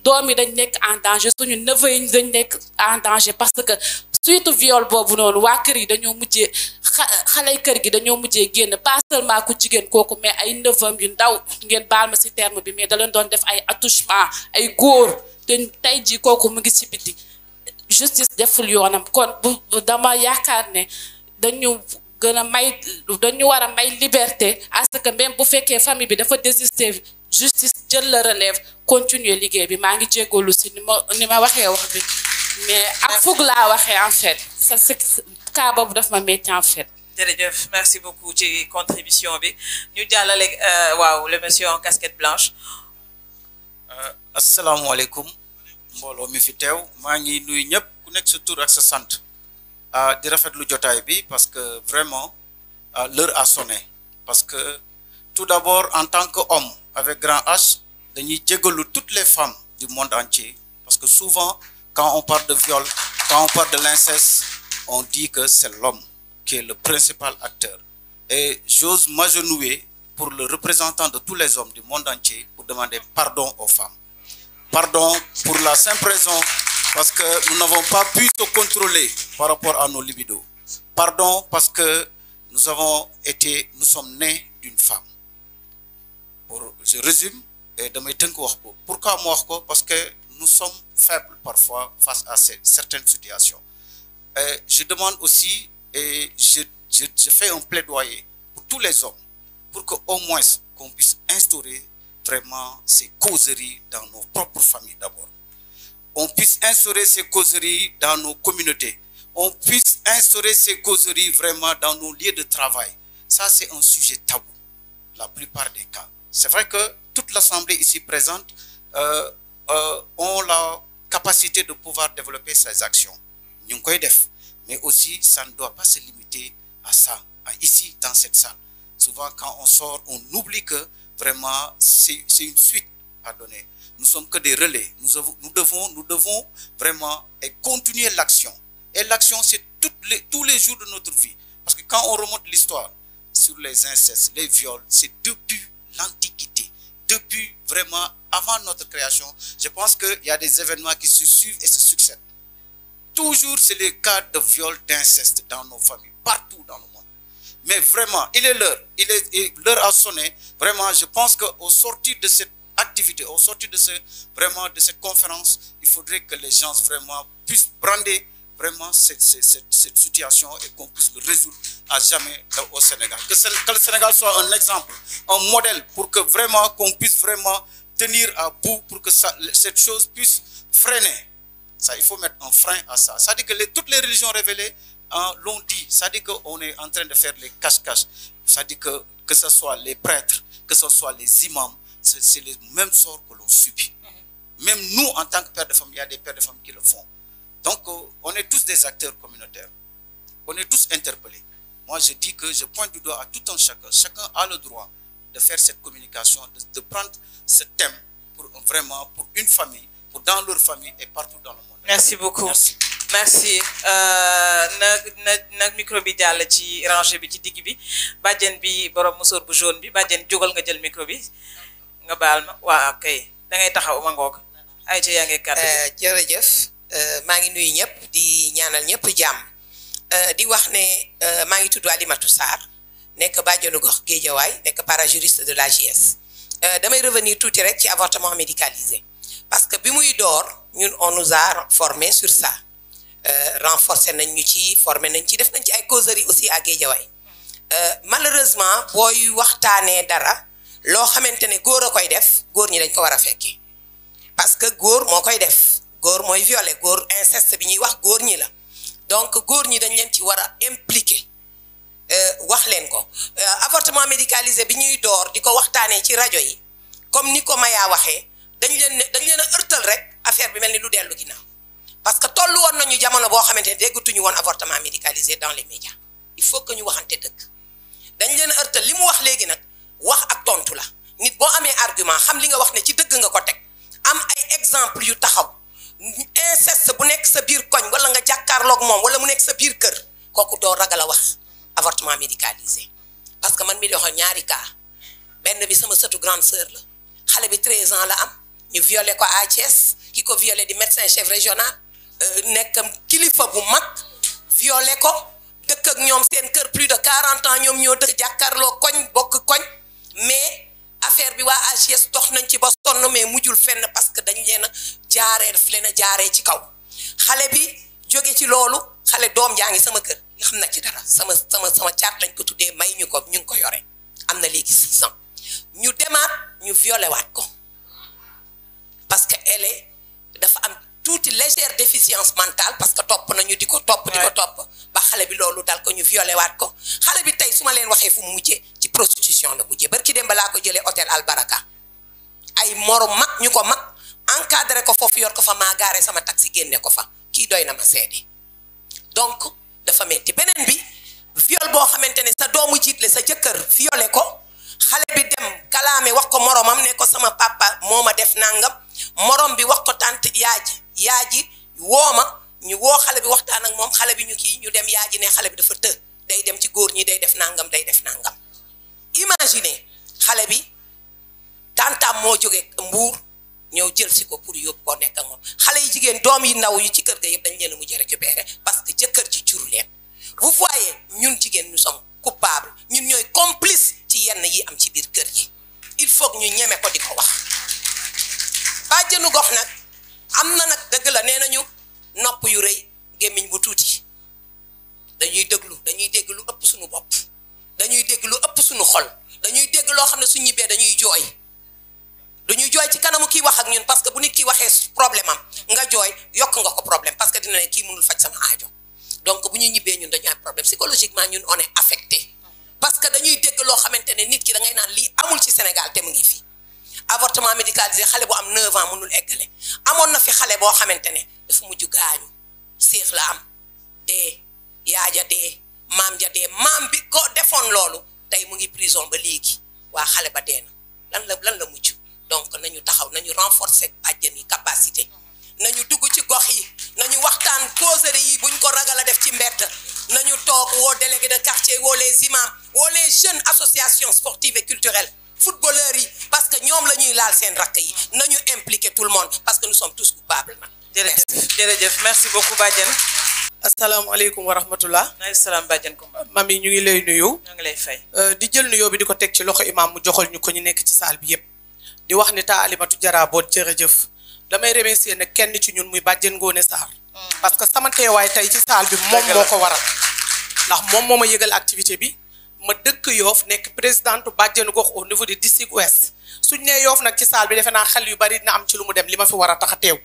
doom yi dañ nekk en danger suñu neveu yi dañ nekk en danger parce que surtout viol boobu noonu waa kër yi dañoo mujjee xale kër gi dañoo mujjee génn pas seulement ku jigéen kooku mais ay neveu yu ndaw ngeen baal ma ci terme bi mais da leen doon def ay attouchement ay góor te tey jii kooku mu ngi ci biti justice deful yoonam kon bu dama yaakaar ne dañu gën a may dañu war a may liberté à ce que même bu fekkee famille bi dafa désister justice jël la relève continuer liggéey bi maa ngi jégalu ci ni ma waxee wax bi mais ak fug laa waxee en fait ça c'est cas boobu daf ma metti en fait. jërëjëf merci beaucoup ci contribution bi ñu jàllale waaw le monsieur en casquette blanche. asalaamaaleykum mbooloo mi fi teew maa ngi nuyu ñëpp ku nekk sa tur ak sa sant di rafetlu jotaay bi parce que vraiment l'heure a sonné parce que tout d'abord en tant qu'homme avec grand H dañuy jégalu toutes les femmes du monde entier parce que souvent quand on parle de viol quand on parle de l'inceste on dit que c'est l'homme qui est le principal acteur et j'ose m'agenouiller pour le représentant de tous les hommes du monde entier pour demander pardon aux femmes. Pardon pour la simple raison parce que nous n'avons pas pu se contrôler par rapport à nos libidos. Pardon parce que nous sommes nés d'une femme. Je résume et damay tënk wax ko. Pourquoi ma wax ko? Parce que nous sommes faibles parfois face à certaines situations. Et je demande aussi et je fais un plaidoyer pour tous les hommes, pour qu'au moins qu'on puisse instaurer vraiment ces causeries dans nos propres familles d'abord. On puisse instaurer ces causeries dans nos communautés. On puisse instaurer ces causeries vraiment dans nos lieux de travail. Ça, c'est un sujet tabou, la plupart des cas. C'est vrai que toute l'Assemblée ici présente ont la capacité de pouvoir développer ces actions. Mais aussi, ça ne doit pas se limiter à ça, ici, dans cette salle. Souvent, quand on sort, on oublie que vraiment, c'est une suite à donner. Nous sommes que des relais. Nous devons vraiment continuer l'action. Et l'action, c'est tous les jours de notre vie. Parce que quand on remonte l'histoire sur les incestes, les viols, c'est depuis l'Antiquité. Depuis vraiment avant notre création, je pense qu'il y a des événements qui se suivent et se succèdent. Toujours, c'est le cas de viol, d'inceste dans nos familles, partout dans le monde. Mais vraiment, il est l'heure. L'heure a sonné. Vraiment, je pense qu'au sortir de cette activité, au sortir de cette conférence, il faudrait que les gens vraiment puissent brander vraiment cette situation et qu'on puisse le résoudre à jamais au Sénégal. Que le Sénégal soit un exemple, un modèle pour que vraiment qu'on puisse vraiment tenir à bout pour que cette chose puisse freiner. Ça, il faut mettre un frein à ça. Ça dit que toutes les religions révélées l'ont dit. Ça dit qu'on est en train de faire les cache-cache. Ça dit que ce soit les prêtres, que ce soit les imams, c'est le même sort que l'on subit. Même nous, en tant que pères de famille, il y a des pères de famille qui le font. Donc, on est tous des acteurs communautaires. On est tous interpellés. Moi, je dis que je pointe du doigt à tout un chacun. Chacun a le droit de faire cette communication, de prendre ce thème pour une famille, pour dans leur famille et partout dans le monde. Merci beaucoup. Merci. Nag micro bi jàll ci rangée bi ci digg bi bàjjen bi borom musóor bu jaune bi bàjjen jógal nga jël micro bi nga baal ma waaw kay da ngay taxaw ma ngoog ay ca yaa ngi kàddu jërëjëf maa ngi nuyu ñëpp di ñaanal ñëpp jàmm di wax ne maa ngi tudd Alimatou Sarr nekk bàjjenu gox Guédiawaye nekk parajuriste de l'AJS damay revenir tuuti rek ci avortement médicalisé parce que bi muy door ñun on nous a formé sur ça renforcer nañ ñu ci formé nañ ci def nañ ci ay causeries aussi à Guédiawaye malheureusement booy waxtaanee dara loo xamante ne góor a koy def góor ñi dañ ko war a fekkee parce que góor moo koy def góor mooy violé góor inceste bi ñuy wax góor ñi la donc góor ñi dañ leen ci war a impliqué wax leen ko avortement médicalisé bi ñuy door di ko waxtaanee ci rajo yi comme ni ko Maya waxee dañ leen a ërtal rek affaire bi mel ni lu dellu ginnaaw parce que tollu woon nañu jamono boo xamante ne déggatuñu woon avortement médicalisé dans les médias il faut que ñu waxante dëgg dañ leen a ërtal li mu wax léegi nag wax ak tontu la nit boo amee argument xam li nga wax ne ci dëgg nga ko teg am ay exemple yu taxaw inceste bu nekk sa biir koñ wala nga jàkkaarloog moom wala mu nekk sa biir kër kooku doo ragal a wax avortement médicalisé parce que man mi doxoon ñaari cas benn bi sama sëtu grande sœur la xale bi 13 ans la am ñu violé ko à Thiès ki ko violé di médecin chef régional nekk kilifa bu mag violé ko dëkk ak ñoom seen kër plus de 40 ans ñoom ñoo dëkk jàkkaarloo koñ bokk koñ mais affaire bi waa AGS dox nañ ci ba sonn mais mujjul fenn parce que dañ leen a jaaree ci kaw xale bi jóge ci loolu xale doom jaa ngi sama kër xam na ci dara sama caat lañ ko tuddee may ñu ko ñu ngi ko yore am na léegi 6 ans ñu demaat ñu violé waat ko parce que elle dafa am tuuti légère déficience mentale parce que topp nañu di ko topp ba xale bi loolu dal ko ñu violé waat ko xale bi tey su ma leen waxee fu mu mujjee ci prostitution la mujjee barki dem balaa ko jëlee hôtel Albaraka ay morom mag ñu ko mag encadré ko foofu yor ko fa maa gaare sama taxi génne ko fa kii doy na ma seede donc dafa metti beneen bi viol boo xamante ne sa doomu jiitle sa jëkkër violé ko xale bi dem kalaame wax ko moromam ne ko sama papa moo ma def nangam morom bi wax ko tante yaaji wooma ñu woo xale bi waxtaan ak moom xale bi ñu dem yaaji ne xale bi dafa të day dem ci góor ñi day def nangam imaginez xale bi tantam moo jóge Mbuur ñëw jël si ko pour yóbbu ko nekk ak moom xale yi jigéen doom yi ndaw yi ci kër ga yëpp dañ leen a mujj récupérer parce que jëkkër ci juru leen vous voyez ñun jigéen nous sommes coupables ñun ñooy complice ci yenn yi am ci biir kër yi il faut que ñu ñeme ko di ko wax bàjjenu gox nag am na nag dëgg la nee nañu nopp yu rëy gémmiñ bu tuuti dañuy déglu loo xam ne suñ ñibbee dañuy jooy duñuy jooy ci kanamu kii wax ak ñun parce que bu nit ki waxee problème am nga jooy yokk nga ko problème parce que dina ne kii mënul faj sama aajo donc bu ñu ñibbee ñun dañu am problème psychologiquement ñun on est affecté parce que dañuy dégg loo xamante ne nit ki da ngay naan lii amul ci Sénégal te mu ngi fi avortement médicalisé xale bu am 9 ans mënul eggale amoon na fi xale boo xamante ne dafa mujj gaañu séex la am dee yaaja dee maam ja dee maam bi ko defoon loolu tey mu ngi prison ba léegi waa xale ba dee na lan la mujj donc nañu taxaw nañu renforcer bàjjen yi capacité nañu dugg ci gox yi nañu waxtaan causerie yi buñ ko ragal a def ci mbedd nañu toog woo délégué de quartier woo les imams woo les jeunes associations sportives et culturelles footballeurs yi parce que ñoom la ñuy laal seen rakk yi nañu impliquer tout le monde parce que nous sommes tous coupables nag. jërëjëf merci beaucoup Badiane. asalaamaaleykum wa rahmatullah. maaleykum salaam Badiane Coumba. mami ñu ngi lay nuyu. ñoo ngi lay fay. di jël nuyoo bi di ko teg ci loxo imam mu joxal ñu ko ñu nekk ci saal bi yépp di wax ni taa Alimatu Jara Boot jërëjëf damay remercier nag kenn ci ñun muy Badiane Ngoné Sarr. parce que sama teewaay tey ci saal bi moom moo ko waral. ndax moom moo ma yëgal activité bi ma dëkk Yoff nekk présidente Badiane gox au niveau du district ouest suñ nee Yoff nag ci saal bi defe naa xel yu bari dina am ci lu mu dem li ma fi war a tax a teew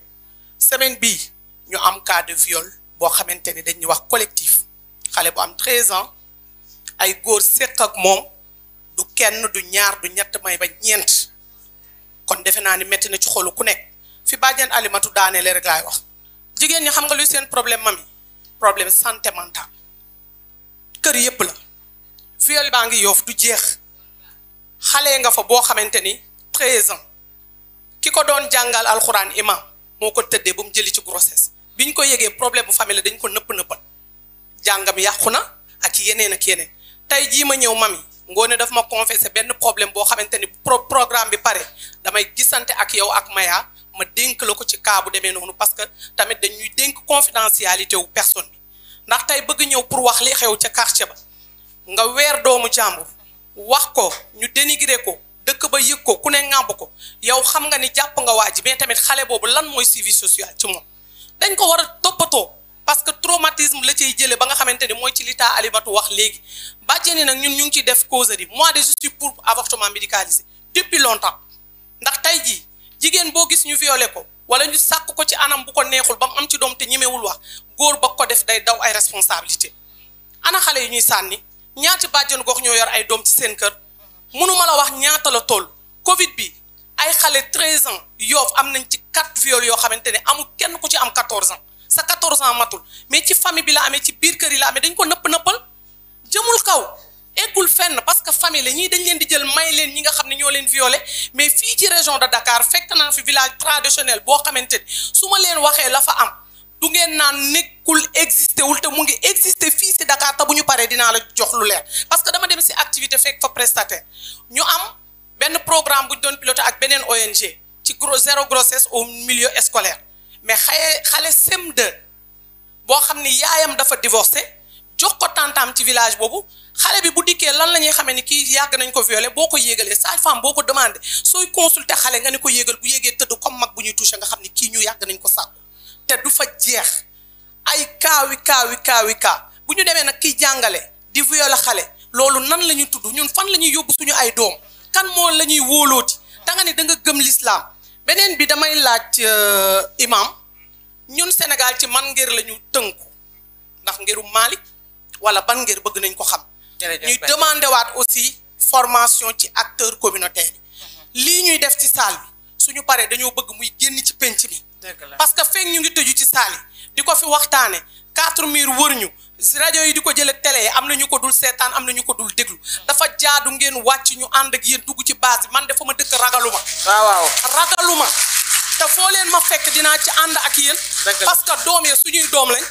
semaine bii ñu am cas de viol boo xamante ni dañuy wax collectif xale bu am 13 ans ay góor séq ak moom du kenn du ñaar du ñett may ba ñeent kon defe naa ni metti na ci xolu ku nekk fi Badiane Alimatu daaneele rek laay wax jigéen ñi xam nga luy seen problème mami problème santé mentale kër yépp la viol baa ngi Yoff du jeex xale nga fa boo xamante ni 13 ans ki ko doon jàngal alxuraan imam moo ko tëddee ba mu jëli ci grossesse biñ ko yëgee problème bu famille dañ ko nëppal jàngam yàqu na ak yeneen tey jii ma ñëw mami Ngoné daf ma confessé benn problème boo xamante ni programme bi pare damay gisante ak yow ak Maya ma dénk la ko ci cas bu demee noonu parce que tamit dañuy dénk confidentialité wu personne bi ndax tey bëgg ñëw pour wax li xew ca quartier ba nga weer doomu jàmbur wax ko ñu dénigré ko dëkk ba yëg ko ku ne ŋàmb ko yow xam nga ni jàpp nga waa ji mais tamit xale boobu lan mooy suivi social ci moom dañ ko war a toppatoo parce que traumatisme la ciy jëlee ba nga xamante ni mooy ci li taa Alimatu wax léegi bàjjeni nag ñun ñu ngi ciy def causerie moi de je suis pour avortement médicalisé depuis longtemps ndax tey jii jigéen boo gis ñu violé ko wala ñu sàkk ko ci anam bu ko neexul ba mu am ci doom te ñemewul wax góor ba ko def day daw ay responsabilité ana xale yi ñuy sànni ñaati bàjjenu gox ñoo yor ay doom ci seen kër mënuma la wax ñaata la toll Covid bi ay xale 13 ans Yoff am nañ ci 4 viols yoo xamante ne amul kenn ku ci am 14 ans sa 14 ans matul mais ci famille bi la amee ci biir kër yi la amee dañ ko nëppal jëmul kaw eggul fenn parce que famille la ñii dañ leen di jël may leen ñi nga xam ne ñoo leen violé mais fii ci région de Dakar fekk naa fi village traditionnel boo xamante ni su ma leen waxee la fa am du ngeen naan nekkul existé wul te mu ngi existé fii si Dakar te bu ñu paree dinaa la jox lu leer parce que dama dem si activité fekk fa prestataire ñu am benn programme bu ñu doon piloté ak beneen ONG ci zéro grossesse au milieu scolaire mais xale CM2 boo xam ni yaayam dafa divorcé jox ko tantam ci village boobu xale bi bu dikkee lan la ñuy xamee ni kii yàgg nañ ko violé boo ko yéegalee sage-femme boo ko demandé sooy consulter xale nga ni ko yéegal bu yéegee tëdd comme mag bu ñuy touché nga xam ni kii ñu yàgg nañ ko sàkku te du fa jeex ay kaawi bu ñu demee nag kiy jàngale di violé xale loolu nan la ñuy tudd ñun fan la ñuy yóbbu suñu ay doom kan moo la ñuy wóolooti da nga ni da nga gëm l'islam beneen bi damay laaj imam ñun Sénégal ci man ngir la ñu tënku ndax ngiru Malick wala ban ngir bëgg nañ ko xam ñuy demandé waat aussi formation ci acteurs communautaires yi lii ñuy def ci salle bi suñu paree dañoo bëgg muy génn ci penc mi parce que fekk ñu ngi tëju ci salle yi di ko fi waxtaane 4 murs wër ñu rajo yi di ko jël ak télé yi am na ñu ko dul seetaan am na ñu ko dul déglu dafa jaadu ngeen wàcc ñu ànd ak yéen dugg ci base bi man dafa ma dëkk ragaluma waaw ragaluma te foo leen ma fekk dinaa ci ànd ak yéen parce que doom ya suñuy doom lañ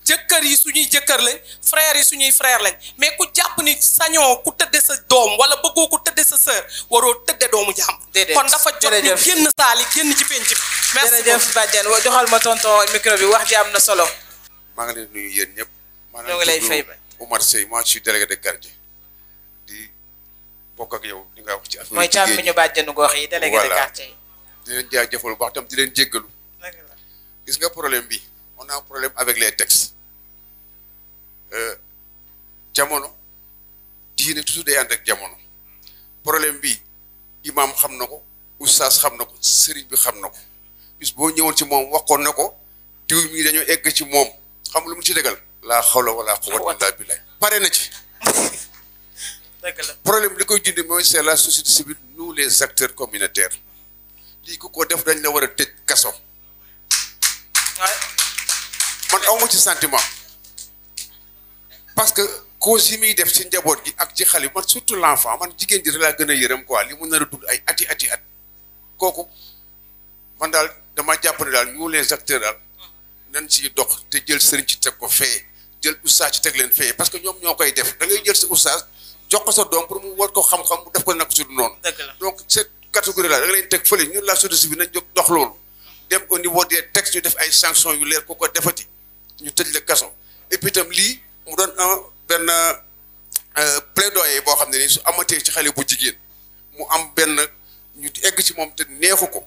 jëkkër yi suñuy jëkkër lañ frères yi suñuy frère lañ mais ku jàpp ni sañoo ku tëdde sa doom wala bëggoo ku tëdde sa sœur waroo tëdde doomu jàmm kon dafa jot ñu génn saali génn ci penc bi merci jërëjëf Badiane joxal ma tonton micro bi wax ji am na solo maa ngi leen nuyu yéen ñëpp ñoo ngi lay fay ba Oumar Seye moi je suis délégué de quartier di bokk ak yow di nga wax ci affaire mooy càmm ñu bàjjenu gox yi délégué de quartier yi di leen jaajëfal bu baax tam di leen jéggalu gis nga problème bi on a un problème avec les textes jamono diine toujours day ànd ak jamono problème bi imam xam na ko oustaz xam na ko sëriñ bi xam na ko bis boo ñëwoon ci moom waxoon na ko diw mi dañoo egg ci moom xam lu mu ci dégal laa xawla wala quwwata illa billah pare na ci problème li koy dindi mooy c'est la société civile nous les acteurs communautaires lii ku ko def dañ la war a tëj kaso man awma ci sentiment parce que cause yi muy def ci njaboot gi ak ci xale man surtout l'enfant man jigéen ji laa gën a yërëm quoi li mu nar a dund ay ati at kooku man daal dama jàpp ne daal ñu les acteurs daal nañ ci dox te jël sëriñ ci teg ko fee jël oustaz ci teg leen fee parce que ñoom ñoo koy def da ngay jël sa oustaz jox ko sa doom pour mu war ko xam-xam mu def ko nag su du noonu donc cette catégorie là da nga leen teg fële ñun la société civile nañ jóg dox loolu dem au niveau des textes ñu def ay sanctions yu leer ku ko defati ñu tëj la kaso et puis itam lii mu doon benn plaidoyer boo xam ne nii su amatee ci xale bu jigéen mu am benn ñu egg ci moom te neexu ko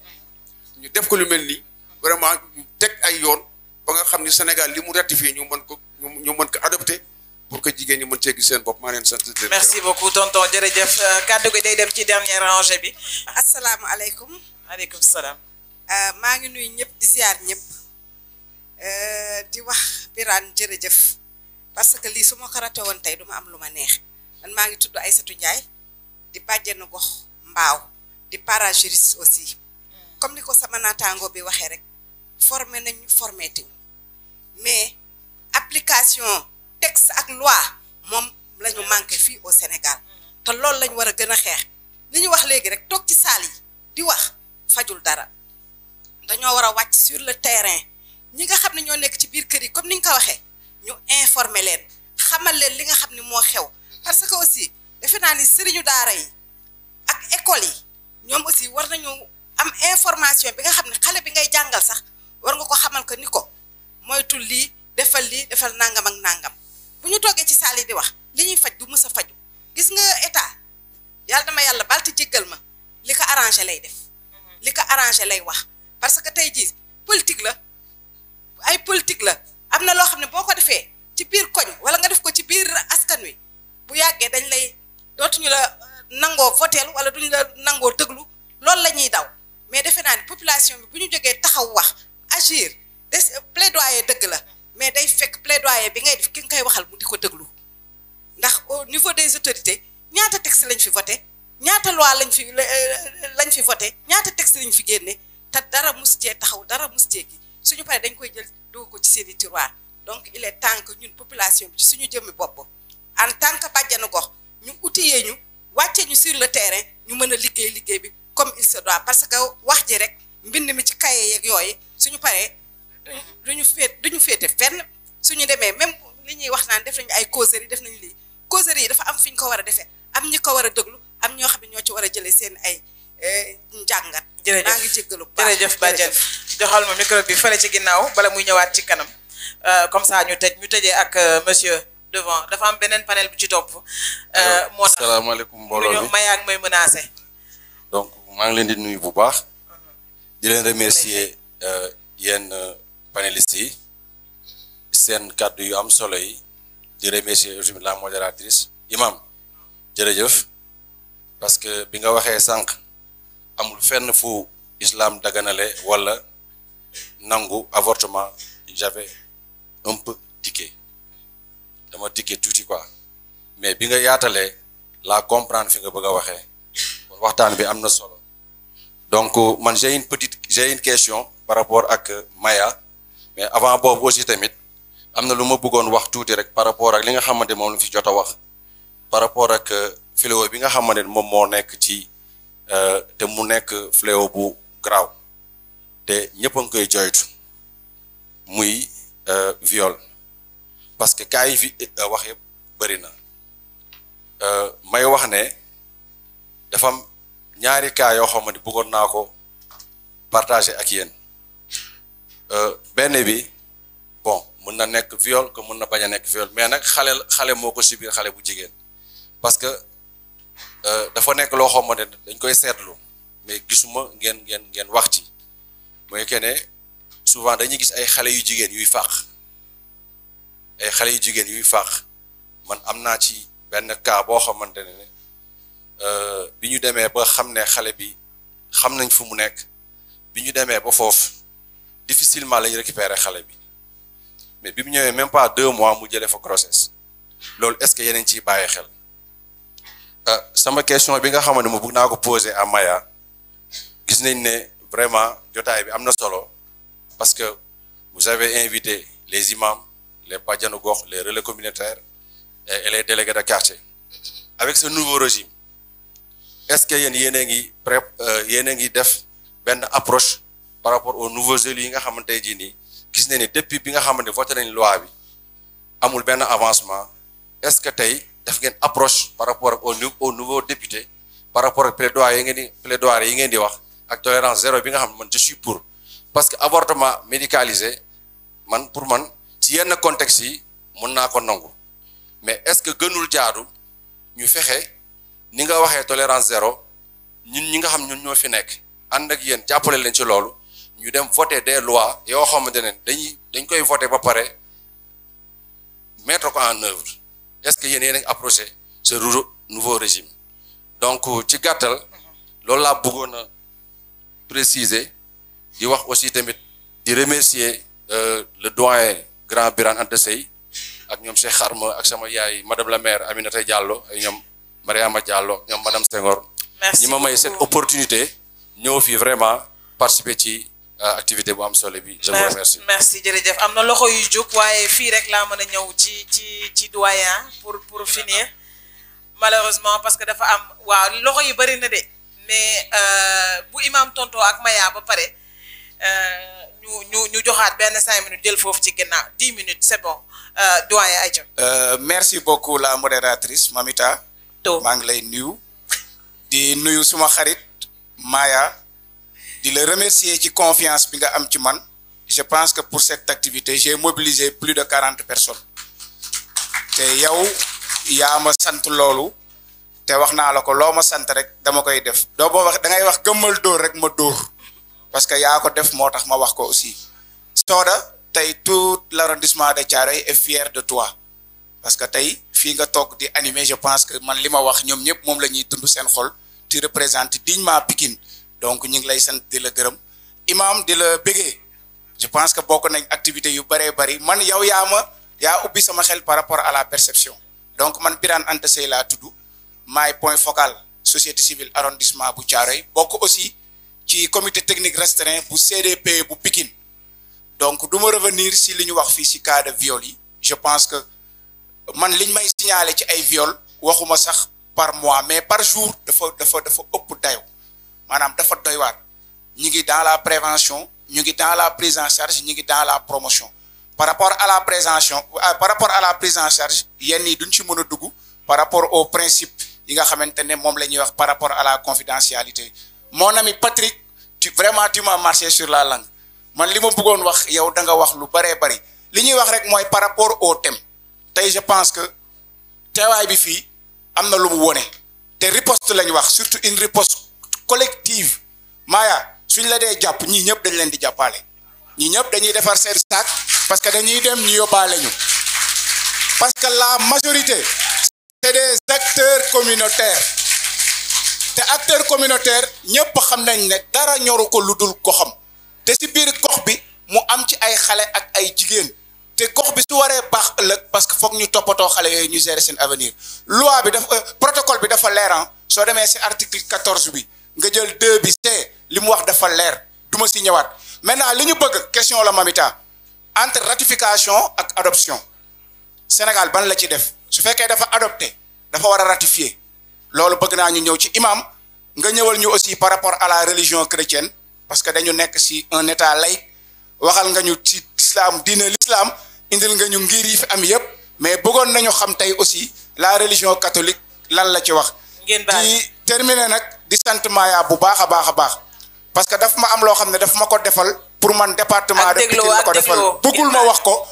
ñu def ko lu mel nii vraiment ñu teg ay yoon ba nga xam ni Sénégal li mu ratifié ñu mën ko adopté pour que jigéen ñi mën cee gis seen bopp maa leen sant. merci beaucoup tonton jërëjëf kàddu gi day dem ci dernière rangée bi. asalaamaaleykum. maaleykum salaam. maa ngi nuyu ñëpp di ziar ñëpp di wax Birane jërëjëf parce que lii su ma ko rate woon tey du ma am lu ma neex man maa ngi tudd Aïssatou Ndiaye di bàjjenu gox Mbaaw di parajuriste aussi comme ni ko sama naataango bi waxee rek formé nañu formé tiñ mais application texte ak loi moom la ñu manqué fii au Sénégal te loolu lañ war a gën a xeex li ñu wax léegi rek toog ci saal yi di wax fajul dara dañoo war a wàcc sur le terrain ñi nga xam ne ñoo nekk ci biir kër yi comme ni nga ko waxee ñu informer leen xamal leen li nga xam ne moo xew parce que aussi defe naa ni sëriñu daara yi ak école yi ñoom aussi war nañu am information bi nga xam ne xale bi ngay jàngal sax war nga ko xamal ko ni ko moytul lii defal nangam ak nangam bu ñu toogee ci saal yi di wax li ñuy faj du mës a faju gis nga état yàlla dama yàlla baal te jéggal ma li ko arrangé lay def li ko arrangé lay wax parce que tey jii politique la ay politique la am na loo xam ne boo ko defee ci biir koñ wala nga def ko ci biir askan wi bu yàggee dañ lay dootuñu la nangoo voteel wala duñu la nangoo dëglu loolu la ñuy daw mais defe naa ni population bi bu ñu jógee taxaw wax agir des plaidoyer dëgg la mais day fekk plaidoyer bi ngay def ki nga koy waxal mu di ko dëglu ndax au niveau des autorités ñaata texte lañ fi voté ñaata loi lañ fi voté ñaata texte lañ fi génne te dara mus cee taxaw dara mus cee gi suñu paree dañ koy jël dugg ko ci seeni tiroir donc il est temps que ñun population bi ci suñu jëmmi bopp en tant que bàjjanu gox ñu outillé ñu wàcce ñu sur le terrain ñu mën a liggéey bi comme il se doit parce que wax ji rek mbind mi ci kaye yeeg yooyu suñu paree duñu féete fenn suñu demee même li ñuy wax naan def nañu ay causeries def nañu lii causeries yi dafa am fi ñu ko war a defee am ñi ko war a déglu am ñoo xam ne ñoo ci war a jëlee seen ay njàngat. jërëjëf maa ngi jéggalu bu baax jërëjëf Badiane joxal ma micro bi fële ci ginnaaw bala muy ñëwaat ci kanam comme ça ñu tëjee ak monsieur devant dafa am beneen panel bu ci topp. moo tax asalaamaaleykum mbooloo mi Maya ak may menacé. donc maa ngi leen di nuyu bu baax di leen remercier yéen panélistes yi seen kàddu yu am solo yi di remercier aussi la modératrice imam jërëjëf parce que bi nga waxee sànq amul fenn fu islam daganale wala nangu avortement j'avais un peu tiqué dama tiqué tuuti quoi mais bi nga yaatalee la comprendre fi nga bëgg a waxee kon waxtaan bi am na solo donc man j'ai une question par rapport ak Maya mais avant boobu aussi tamit am na lu ma bëggoon wax tuuti rek par rapport ak li nga xamante moom lu fi jot a wax par rapport ak fléau bi nga xamante moom moo nekk ci te mu nekk fléau bu graaw te ñëpp a ngi koy joytu muy viol parce que cas yi fi wax yëpp bëri na may wax ne dafa am ñaari cas yoo xamante bëggoon naa ko partager ak yéen benn bi bon mën na nekk viol que mën na bañ a nekk viol mais nag xale moo ko subir xale bu jigéen parce que dafa nekk loo xamante dañ koy seetlu mais gisuma ngeen wax ci mooy que ne souvent dañuy gis ay xale yu jigéen yuy fàq man am naa ci benn cas boo xamante ne bi ñu demee ba xam ne xale bi xam nañ fu mu nekk bi ñu demee ba foofu difficilement la ñu récupérer xale bi mais bi mu ñëwee même pas 2 mois mu jëlee fa grossesse loolu est-ce que yeneen ciy bàyyi xel sama question bi nga xamante ne mo bëgg naa ko poser à Maya gis nañ ne vraiment jotaay bi am na solo parce que vous avez invité les imams les bajjanu gox les relais communautaires et les délégués de quartier avec ce nouveau régime est-ce que yéen a ngi def benn approche par rapport aux nouveaux élus yi nga xamante ji nii gis nañ ne depuis bi nga xamante ne voté nañ loi bi amul benn avancement est-ce que tey def ngeen approche par rapport aux nouveaux députés par rapport ak plaidoyer yi ngeen di wax ak tolérance zéro bi nga xam ne man je suis pour parce que avortement médicalisé pour man ci yenn contexte yi mën naa ko nangu mais est-ce que gënul jaadu ñu fexe ni nga waxee tolérance zéro ñun ñi nga xam ñun ñoo fi nekk ànd ak yéen jàppale leen ci loolu ñu dem voter des lois yoo xamante ne dañ koy voter ba pare mettre ko en œuvre est-ce que yéen a ngi approché ce nouveau régime donc ci gàttal loolu laa bëggoon a préciser di wax aussi tamit di remercier le doyen grand Birane Anta Seye ak ñoom Cheikh Kharma ak sama yaay madame la maire Aminata Diallo ak ñoom Mariama Diallo ñoom madame Senghor ñi ma may cette opportunité ñëw fii vraiment participer ci activité bu am solo bi je vous remercie merci jërëjëf am na loxo yu jóg waaye fii rek laa mën a ñëw ci doyen pour finir malheureusement parce que dafa am waaw loxo yu bari na de mais bu imam tonto ak Maya ba pare ñu joxaat benn 5 minutes jël foofu ci ginnaaw 10 minutes c'est bon doyen Aïcha merci beaucoup la modératrice Mamita maa ngi lay nuyu di nuyu suma xarit Maya di le remercier ci confiance bi nga am ci man je pense que pour cette activité j'ai mobilisé plus de 40 personnes te yow yaa ma sant loolu te wax naa la ko loo ma sant rek dama koy def doo ma wax da ngay wax gëmmal dóor rek ma dóor parce que yaa ko def moo tax ma wax ko aussi Soda tey tout l'arrondissement de Thiaroye est fier de toi parce que tey fii nga toog di animer je pense que man li ma wax ñoom ñëpp moom la ñuy dund seen xol tu représentes dignement Pikine donc ñu ngi lay sant di la gërëm imam di la bégee je pense que bokk nañ activité yu bëree bëri man yow yaa ubbi sama xel par rapport à la perception donc man Birane Anta Seye laa tudd maay point focal société civile arrondissement bu Thiaroye bokk aussi ci comité technique restreint bu CDP bu Pikine donc du ma revenir si li ñu wax fii si cas de viol yi je pense que man liñ may signaler ci ay viol waxuma sax par mois mais par jour dafa ëpp dayo maanaam dafa doy waar ñu ngi dans la prévention ñu ngi dans la prise en charge ñu ngi dans la promotion par rapport à la prise en charge yenn yi duñ ci mën a dugg par rapport au principe yi nga xamante ne moom la ñuy wax par rapport à la confidentialité mon ami Patrick tu m'as marché sur la langue man li ma bëggoon wax yow da nga wax lu bëree bëri li ñuy wax rek mooy par rapport au thème tey je pense que teewaay bi fii am na lu mu wone te riposte la ñu wax surtout une riposte collective Maya suñ la dee jàpp ñii ñëpp dañ leen di jàppale ñii ñëpp dañuy defar seen sac parce que dañuy dem ñu yóbbaale ñu parce que la majorité c'est des acteurs communautaires te acteurs communautaires ñëpp xam nañ ne dara ñoru ko lu dul goxam te si biir gox bi mu am ci ay xale ak ay jigéen te gox bi su waree baax ëllëg parce que foog ñu toppatoo xale yooyu ñu gérer seen avenir loi bi dafa protocole bi dafa leer soo demee si article 14 bi nga jël 2 bi c'est li mu wax dafa leer du ma si ñëwaat maintenant li ñu bëgg question la Mamita entre ratification ak adoption Sénégal ban la ci def su fekkee dafa adopté dafa war a ratifier loolu bëgg naa ñu ñëw ci imam nga ñëwal ñu aussi par rapport à la religion chrétienne parce que dañu nekk si un état laïque waxal nga ñu ci islam diine l'islam indil nga ñu ngir yi fi am yëpp mais bëggoon nañu xam tey aussi la religion catholique lan la ci wax di terminer nag di sant Maya bu baax a baax parce que daf ma am loo xam ne daf ma ko defal pour man département de Pikine la ko defal bëggul ma wax ko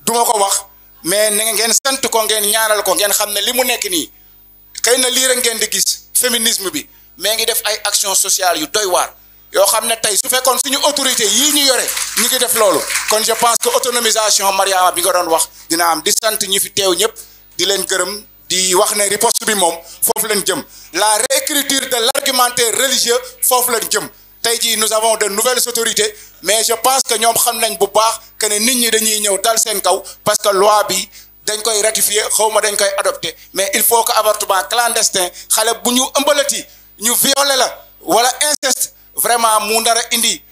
duma ko wax mais ne ngeen sant ko ngeen ñaanal ko ngeen xam ne li mu nekk nii xëy na lii rek ngeen di gis féminisme bi mais ngi def ay action sociale yu doy waar yoo xam ne tey su fekkoon suñu autorité yii ñu yore ñu ngi def loolu kon je pense que autonomisation Mariama bi nga doon wax dina am di sant ñi fi teew ñëpp di leen gërëm di wax ne riposte bi moom foofu lañ jëm la réécriture de l'argumentaire religieux foofu lañ jëm tey jii nous avons de nouvelles autorités mais je pense que ñoom xam nañ bu baax que ne nit ñi dañuy ñëw dal seen kaw parce que loi bi dañ koy ratifier xawma dañ koy adopter mais il faut que avortement clandestin xale bu ñu ëmbalati ñu violer la wala inceste vraiment mu nar a indi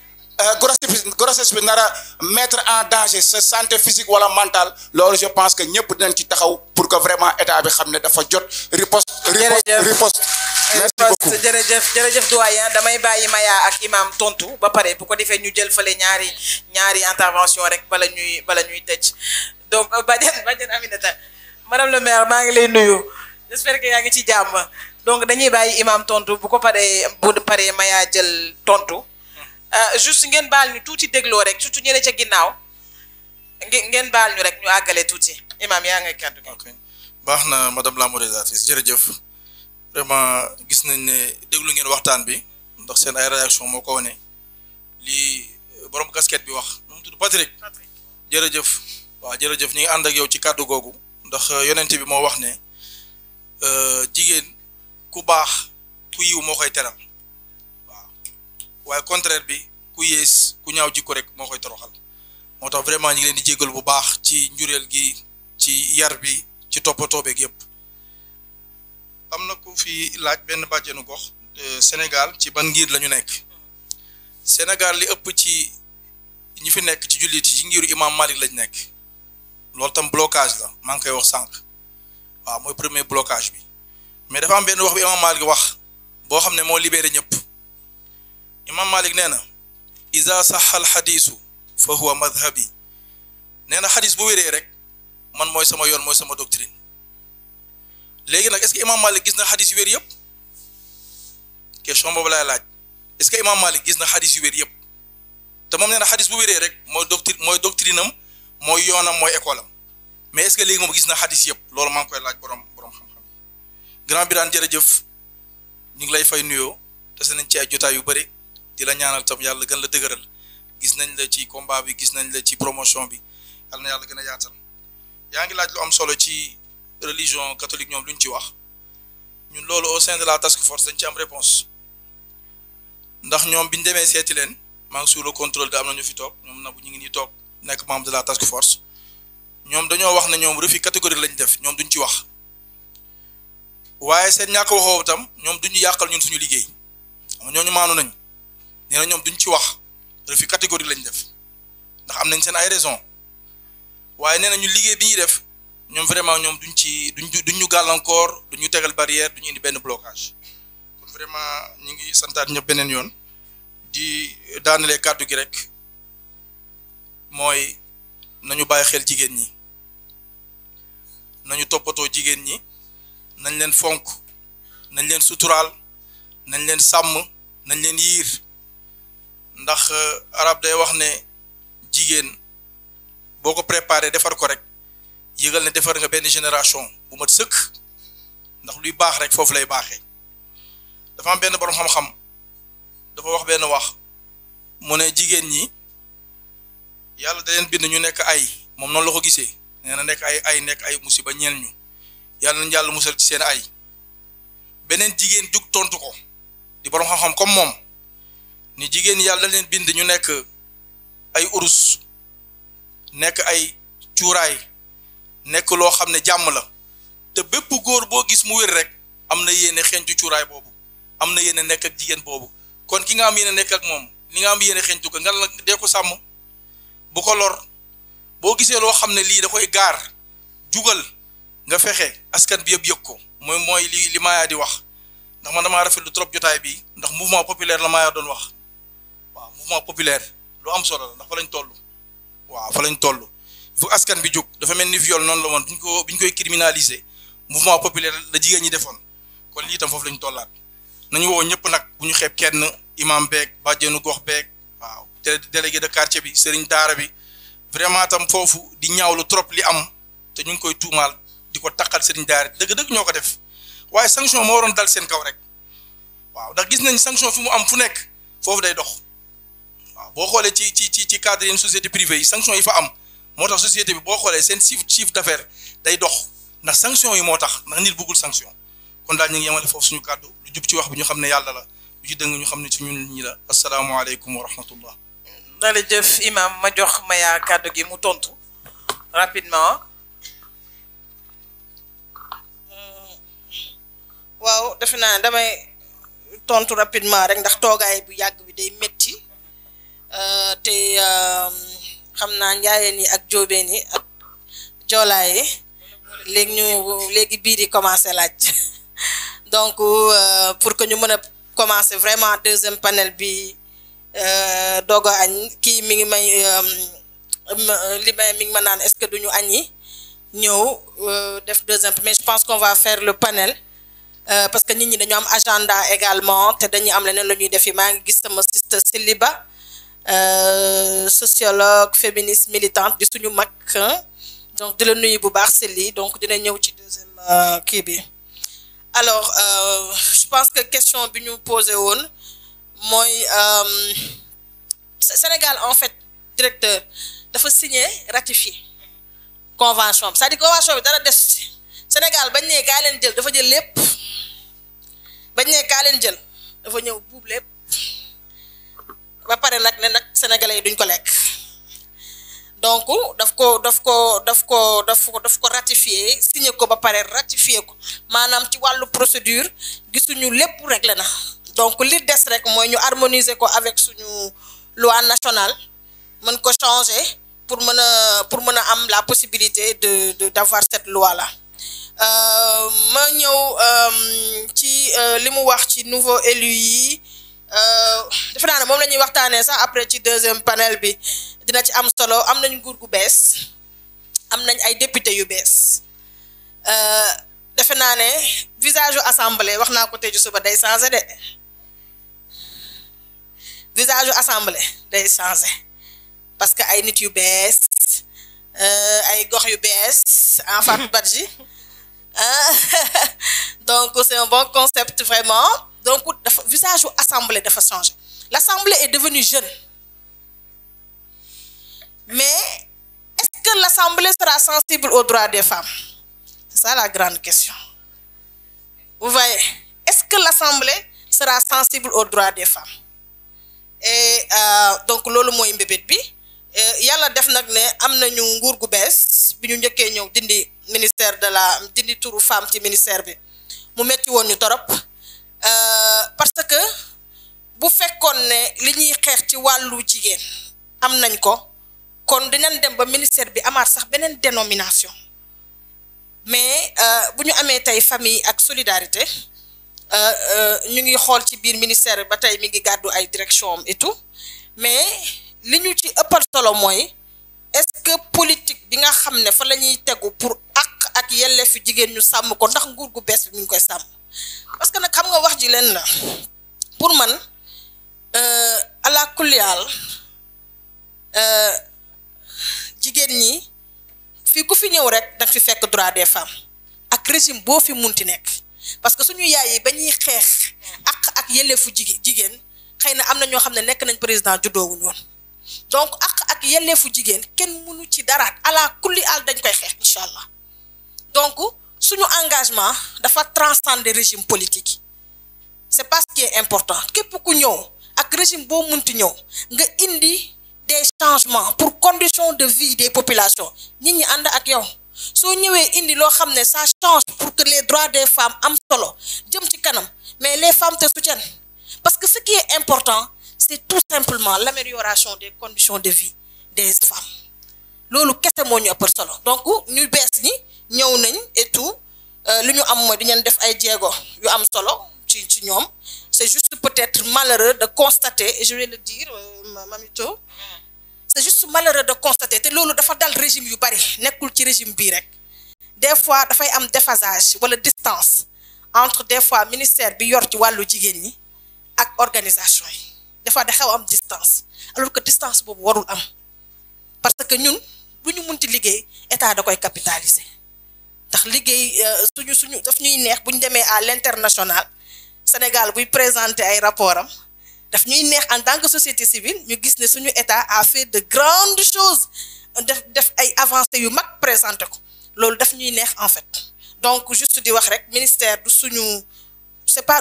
grossesse bi nar a mettre en danger sa santé physique wala mentale loolu je pense que ñëpp dinañ ci taxaw pour que vraiment état bi xam ne dafa jot riposte merci beaucoup jërëjëf doyen damay bàyyi Maya ak imam tontu ba pare bu ko defee ñu jël fale ñaari intervention rek bala ñuy tëj donc Badiane Aminata madame le maire maa ngi lay nuyu j'espère que yaa ngi ci jàmm donc dañuy bàyyi imam tontu bu paree Maya jël tontu juste ngeen baal ñu tuuti dégloo rek surtout ñene ca ginnaaw ngeen baal ñu rek ñu àggale tuuti imam yaa ngay kàddu gi. baax na madame la modératrice jërëjëf vraiment gis nañ ne déglu ngeen waxtaan bi ndax seen ay réaction moo ko wane lii borom casquette bi wax nu mu tudd Patrick jërëjëf waaw jërëjëf ñu ngi ànd ak yow ci kàddu googu ndax yonent bi moo wax ne jigéen ku baax ku yiw moo koy teral waaw waaye contraire bi ku yées ku ñaaw jikko rek moo koy toroxal moo tax vraiment ñu ngi leen di jégal bu baax ci njureel gi ci yar bi ci toppatoo beeg yëpp am na ku fi laaj benn bàjjenu gox Sénégal ci ban ngir la ñu nekk Sénégal li ëpp ci ñi fi nekk ci jullit yi ci ngiru imam Malik lañ nekk loolu tam blocage la maa ngi koy wax sànq waaw mooy premier blocage bi mais dafa am benn wax bi imam Malik wax boo xam ne moo libéré ñëpp imam Malik nee na iza saxa al xadiisu fa huwa madhabi nee na xadis bu wéree rek man mooy sama yoon mooy sama doctrine léegi nag est-ce que imam Malik gis na xadis yu wér yëpp question boobu laay laaj est-ce que imam Malik gis na xadis yu wér yëpp te moom nee na xadis bu wéree rek mooy doctrine am mooy yoonam mooy école am mais est-ce que léegi moom gis na xadis yëpp loolu maa ngi koy laaj borom xam-xam grand bi daan jërëjëf ñu ngi lay fay nuyoo te se nañ ci ay jotaay yu bëri di la ñaanal tam yàlla gën la dëgëral gis nañ la ci combat bi gis nañ la ci promotion bi yàlla na yàlla gën a yaatal yaa ngi laaj lu am solo ci religion catholique ñoom luñ ci wax ñun loolu au sein de la task force dañ ci am réponse ndax ñoom biñ demee seeti leen maa ngi sous le contrôle de am na ñu fi toog ñoom na bu ñu ngi nii toog nekk membre de la task force ñoom dañoo wax ne ñoom refus catégorique lañ def ñoom duñ ci wax waaye seen ñàkk waxoo tam ñoom duñu yàqal ñun suñu liggéey xam ñooñu maanu nañ nee na ñoom duñ ci wax refus catégorique lañ def ndax am nañ seen ay raison waaye nee na ñu liggéey bi ñuy def ñoom vraiment ñoom duñ ñu gàllankoor duñ ñu tegal barrière duñu indi benn blocage kon vraiment ñu ngi santaat ñëpp beneen yoon di daanelee kàddu gi rek mooy nañu bàyyi xel jigéen ñi nañu toppatoo jigéen ñi nañ leen fonk nañ leen suturaal nañ leen sàmm nañ leen yiir ndax arab day wax ne jigéen boo ko préparé defar ko rek yëgal ne defar nga benn génération bu mat sëkk ndax luy baax rek foofu lay baaxee dafa am benn borom xam-xam dafa wax benn wax mu ne jigéen ñi yàlla da leen bind ñu nekk ay moom noonu la ko gisee nee na nekk ay nekk ay musiba ñeel ñu yàlla nañ yàlla musal ci seen ay beneen jigéen jug tontu ko di borom xam-xam comme moom ni jigéen ñi yàlla da leen bind ñu nekk ay urus nekk ay cuuraay nekk loo xam ne jàmm la te bépp góor boo gis mu wér rek am na yéene xeeñtu cuuraay boobu am na yéene nekk ak jigéen boobu kon ki nga am yéene nekk ak moom li nga am yéene xeeñtu ko nga la dee ko sàmm bu ko lor boo gisee loo xam ne lii da koy gaar jugal nga fexe askan bi yëpp yëg ko mooy li Maya di wax ndax man damaa rafetlu trop jotaay bi ndax mouvement populaire la Maya doon wax waaw mouvement populaire lu am solo la ndax fa lañ toll waaw fa lañ toll il faut askan bi jóg dafa mel ni viol noonu la woon bi ñu koy criminaliser mouvement populaire la jigéen ñi defoon kon lii tam foofu lañ tollaat nañu woo ñëpp nag bu ñu xeeb kenn imam beeg bàjjenu gox beeg waaw délégué de quartier bi sëriñ daara bi vraiment tam foofu di ñaawlu trop li am te ñu ngi koy tuumaal di ko taqal sëriñ daara dëgg-dëgg ñoo ko def waaye sanction moo waroon dal seen kaw rek waaw ndax gis nañ sanction fi mu am fu nekk foofu day dox waaw boo xoolee ci cadre yenn société privée yi sanction yi fa am moo tax société bi boo xoolee seen chiffre d'affaires day dox ndax sanction yi moo tax ndax nit bëggul sanction kon daal ñu ngi yemale foofu suñu kàddu lu jub ci wax bi ñu xam ne yàlla la lu ci dëng ñu xam ne ci ñun ñi la asalaamaaleykum wa rahmatullah. dale jëf imam ma jox Maya kàddu gi mu tontu rapidement. waaw defe naa ne damay tontu rapidement rek ndax toogaay bu yàgg bi day métti te xam naa njaayeen yi ak jóobeen yi ak joolaay yi léegi biir yi commencé laaj donc pour que ñu mën a commencer vraiment deuxième panel bi doog a añ kii mi ngi may mi ngi ma naan est-ce que duñu añi ñëw def deuxième mais je pense qu'on va faire le panel parce que nit ñi dañu am agenda également te dañuy am leneen la ñuy def yi maa ngi gis sama sister Siliba sociologue féministe militante di suñu mag donc di la nuyu bu baax Sili donc dina ñëw ci deuxième kii bi alors je pense que question bi ñu posé woon mooy Sénégal en fait directeur dafa signé ratifié convention bi c'est-à-dire convention bi dara des Sénégal bañ ne kaa leen jël dafa jël lépp bañ ne kaa leen jël dafa ñëw buub lépp ba pare nag ne nag sénégalais yi duñ ko lekk donc daf ko ratifié signé ko ba pare ratifié ko maanaam ci wàllu procédure gisuñu lépp réglé na donc li des rek mooy ñu harmoniser ko avec suñu loi nationale mën ko changer pour mën a am la possibilité d'avoir cette loi là ma ñëw ci li mu wax ci nouveau élu yi defe naa ne moom la ñuy waxtaanee sax après ci deuxième panel bi dina ci am solo am nañ nguur gu bees am nañ ay député yu bees defe naa ne visage yu assemblée wax naa ko tey ju suba day changé de visage yu assemblée day changé parce que ay nit yu bees ay gox yu bees en Fatou Badji donc c'est un bon concept vraiment donc dafa visage yu assemblée dafa changé l'assemblée est devenue jeune mais est-ce que l'assemblée sera sensible aux droits des femmes c'est ça la grande question vous voyez est-ce que l'assemblée sera sensible aux droits des femmes et donc loolu mooy mbébét bi yàlla def nag ne am nañu nguur gu bees bi ñu njëkkee ñëw dindi ministère dindi turu femme ci ministère bi mu metti woon ñu torop parce que bu fekkoon ne li ñuy xeex ci wàllu jigéen am nañ ko kon dinañ dem ba ministère bi amaat sax beneen dénomination mais bu ñu amee tey famille ak solidarité ñu ngi xool ci biir ministère bi ba tey mi ngi gàddu ay direction am et tout mais li ñu ci ëppal solo mooy est-ce que politique bi nga xam ne fa la ñuy tegu pour ak yelleefu jigéen ñu sàmm ko ndax nguur gu bees bi mi ngi koy sàmm parce que nag xam nga wax ji leen la pour man ala kulliyaal jigéen ñi fii ku fi ñëw rek danga fi fekk droit des femmes ak régime boo fi munti nekk parce que suñu yaay yi ba ñuy xeex ak yelleefu jigéen xëy na am na ñoo xam ne nekk nañ président juddoowuñu woon donc ak yelleefu jigéen kenn mënu ci dara ala kulli al dañ koy xeex incha allah donc suñu engagement dafa transcender régime politique c'est pas ce qui est important képp ku ñëw ak régime boo munti ñëw nga indi des changements pour conditions de vie des populations nit ñi ànd ak yow soo ñëwee indi loo xam ne ça change pour que les droits des femmes am solo jëm ci kanam mais les femmes te soutiennent parce que ce qui est important c'est tout simplement l'amélioration des conditions de vie des femmes loolu kese moo ñu ëppal solo donc ñu bees ñi ñëw nañ et tout li ñu am mooy dañu def ay jéego yu am solo ci ñoom c'est juste peut-être malheureux de constater et je vais le dire Mamito c'est juste malheureux de constater te loolu dafa dal régime yu bari nekkul ci régime bii rek des fois dafay am déphasage wala distance entre des fois ministère bi yor ci wàllu jigéen ñi ak organisation yi des fois da xaw am distance alors que distance boobu warul am parce que ñun bu ñu munti liggéey état da koy capitaliser ndax liggéey suñu daf ñuy neex bu ñu demee à l'international Sénégal buy présenter ay rapport am daf ñuy neex en tant que société civile ñu gis ne suñu état a fait de grandes choses def ay avancées yu mag présenté ko loolu daf ñuy neex en fait donc juste di wax rek ministère du suñu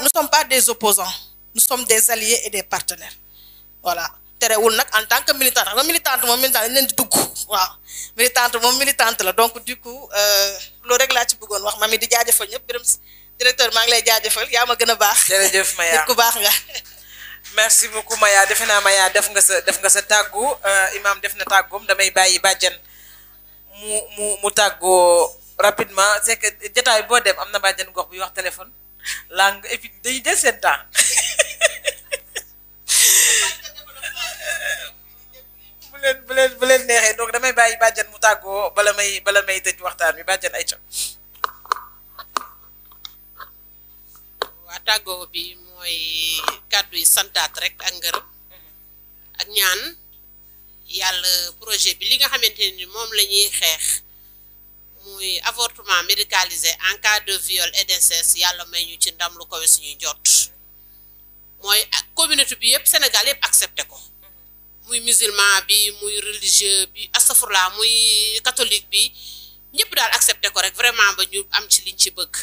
nous sommes pas des opposants nous sommes des alliés et des partenaires voilà terewul nag en tant que militante nga militante moom militante dañ leen di dugg waaw militante moom militante la donc du coup loolu rek laa ci bëggoon wax Mamy di jaajëfal ñëpp Birame directeur maa ngi lay jaajëfal yaa ma gën a baax. jërëjëf Maya nit ku baax nga. merci beaucoup Maya defe naa Maya def nga sa tàggu imam def na tàggum damay bàyyi bàjjen mu tàggoo rapidement c'est que jotaay boo dem am na bàjjen gox bi wax téléphone langue et puis dañuy jël seen temps. bu leen neexee donc damay bàyyi bàjjen mu tàggoo bala may tëj waxtaan bi bàjjen ay ca waa tàggoo bi mooy kàddu yi santaat rek ak ngërëm ak ñaan yàlla projet bi li nga xamante ni moom la ñuy xeex muy avortement médicalisé en cas de viol et d'inceste yàlla may ñu ci ndam lu kowe suñuy jot mooy communauté bi yëpp Sénégal yëpp accepté ko muy musulman bi muy religieux bi astafurla muy catholique bi ñëpp daal accepté ko rek vraiment ba ñu am ci liñ ci bëgg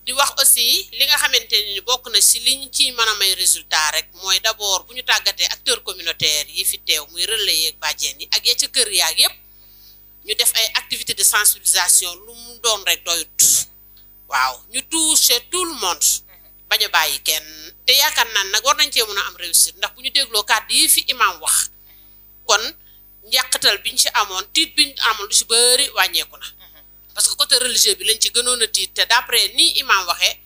di wax aussi li nga xamante ni bokk na ci liñ ci mën a may résultat rek mooy d'abord bu ñu tàggatee acteurs communautaires yi fi teew muy relais yeeg bàjjen yi ak ya ca kër yaag yëpp ñu def ay activités de sensibilisation lu mu doon rek doyut waaw ñu toucher tout le monde bañ a bàyyi kenn te yaakaar naan nag war nañ cee mën a am réussite ndax bu ñu dégloo kàddu yi fi imam wax kon njàqatal biñ ci amoon tiit biñ amoon lu ci bëri wàññeeku na parce que côté religieux bi lañ ci gënoon a tiit te d'après nii imam waxee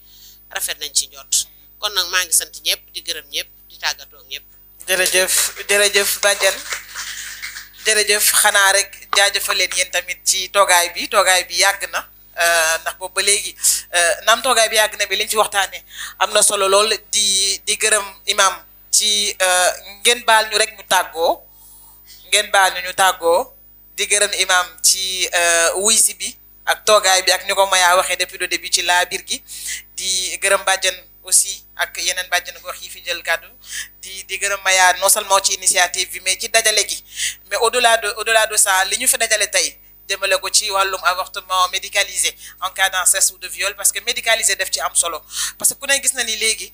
rafet nañ ci njot kon nag maa ngi sant ñëpp di gërëm ñëpp di tàggatoo ñëpp. jërëjëf bàjjen jërëjëf xanaa rek jaajëfal leen yéen tamit ci toogaay bi yàgg na ndax boobu ba léegi naam toogaay bi yàgg na bi liñ ci waxtaanee am na solo lool di gërëm imam ci ngeen baal ñu rek ñu tàggoo di gërëm imam ci wuy si bi ak toogaay bi ak ni ko Maya waxee depuis le début ci laa biir gi di gërëm bàjjen aussi ak yeneen bàjjen gox yi fi jël kàddu di gërëm Maya non seulement ci initiative bi mais ci dajale gi mais au-delà de ça li ñu fi dajale tey jëmale ko ci wàllum avortement médicalisé en cas d'inceste ou de viol parce que médicalisé def ci am solo parce que ku ne gis na ni léegi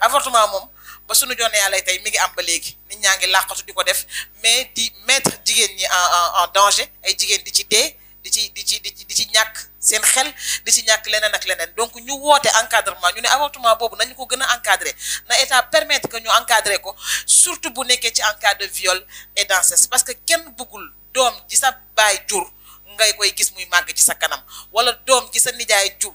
avortement moom ba suñu joonee yàlla tey mi ngi am ba léegi nit ñaa ngi làqatu di ko def mais di mettre jigéen ñi en danger ay jigéen di ci dee di ci ñàkk seen xel di ci ñàkk leneen ak leneen donc ñu woote encadrement ñu ne avortement boobu nañu ko gën a encadrer na état permettre que ñu encadrer ko surtout bu nekkee ci en cas de viol et d'inceste parce que kenn bëggul doom ji sa baay jur ngay koy gis muy màgg ci sa kanam wala doom ji sa nijaay jur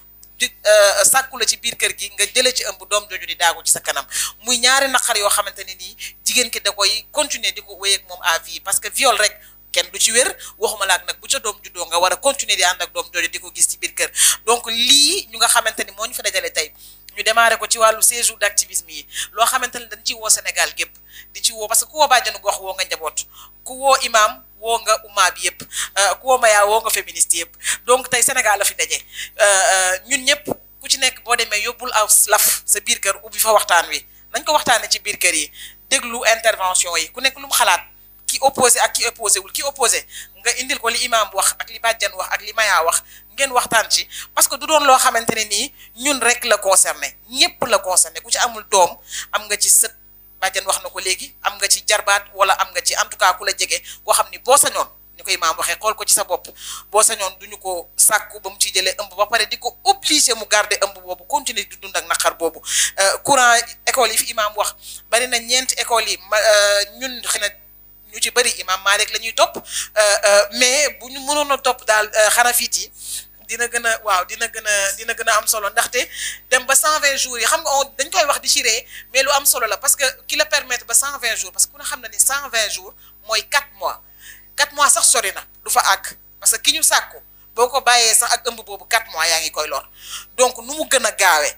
sàkku la ci biir kër gi nga jëlee ci ëmb doom jooju di daagu ci sa kanam muy ñaari naqar yoo xamante ne nii jigéen ki da koy continuer di ko wéy ak moom à vie parce que viol rek kenn du ci wér waxuma laak nag bu ca doom juddoo nga war a continuer di ànd ak doom jooju di ko gis ci biir kër donc lii ñu nga xamante ni moo ñu fa dajale tey ñu démarré ko ci wàllu séjour d'activisme yi loo xamante ne dañ ciy woo Sénégal gépp di ci woo parce que ku woo bàjjenu gox woo nga njaboot ku woo imam woo nga umma bi yëpp ku woo Maya woo nga féministe yëpp donc tey Sénégal la fi daje ñun ñëpp ku ci nekk boo demee yóbbul aw laf sa biir kër ubbi fa waxtaan wi nañ ko waxtaanee ci biir kër yi déglu intervention yi ku nekk lu mu xalaat ki opposé ak ki opposé wul ki opposé nga indil ko li imam wax ak li bàjjan wax ak li Maya wax ngeen waxtaan ci parce que du doon loo xamante ne nii ñun rek la concerné ñëpp la concerné ku ci amul doom am nga ci sët bàjjan wax na ko léegi am nga ci jarbaat wala am nga ci en tout cas ku la jege koo xam ni boo sañoon ni ko imam waxee xool ko ci sa bopp boo sañoon duñu ko sàkku ba mu ciy jëlee ëmb ba pare di ko obligé mu garder ëmb boobu continuer di dund ak naqar boobu courant école yi fi imam wax bari na ñeenti école yi ñun xëy na ñu ci bëri imam Malik la ñuy topp mais bu ñu mënoon a topp daal xarafit yi dina gën a am solo ndaxte dem ba 120 jours yi xam nga dañ koy wax di chiré mais lu am solo la parce que ki la permettre ba 120 jours parce que ku ne xam na ni 120 jours mooy 4 mois 4 mois sax sori na du fa àgg parce que ki ñu sàkku boo ko bàyyee sax ak ëmb boobu 4 mois yaa ngi koy lor donc nu mu gën a gaawee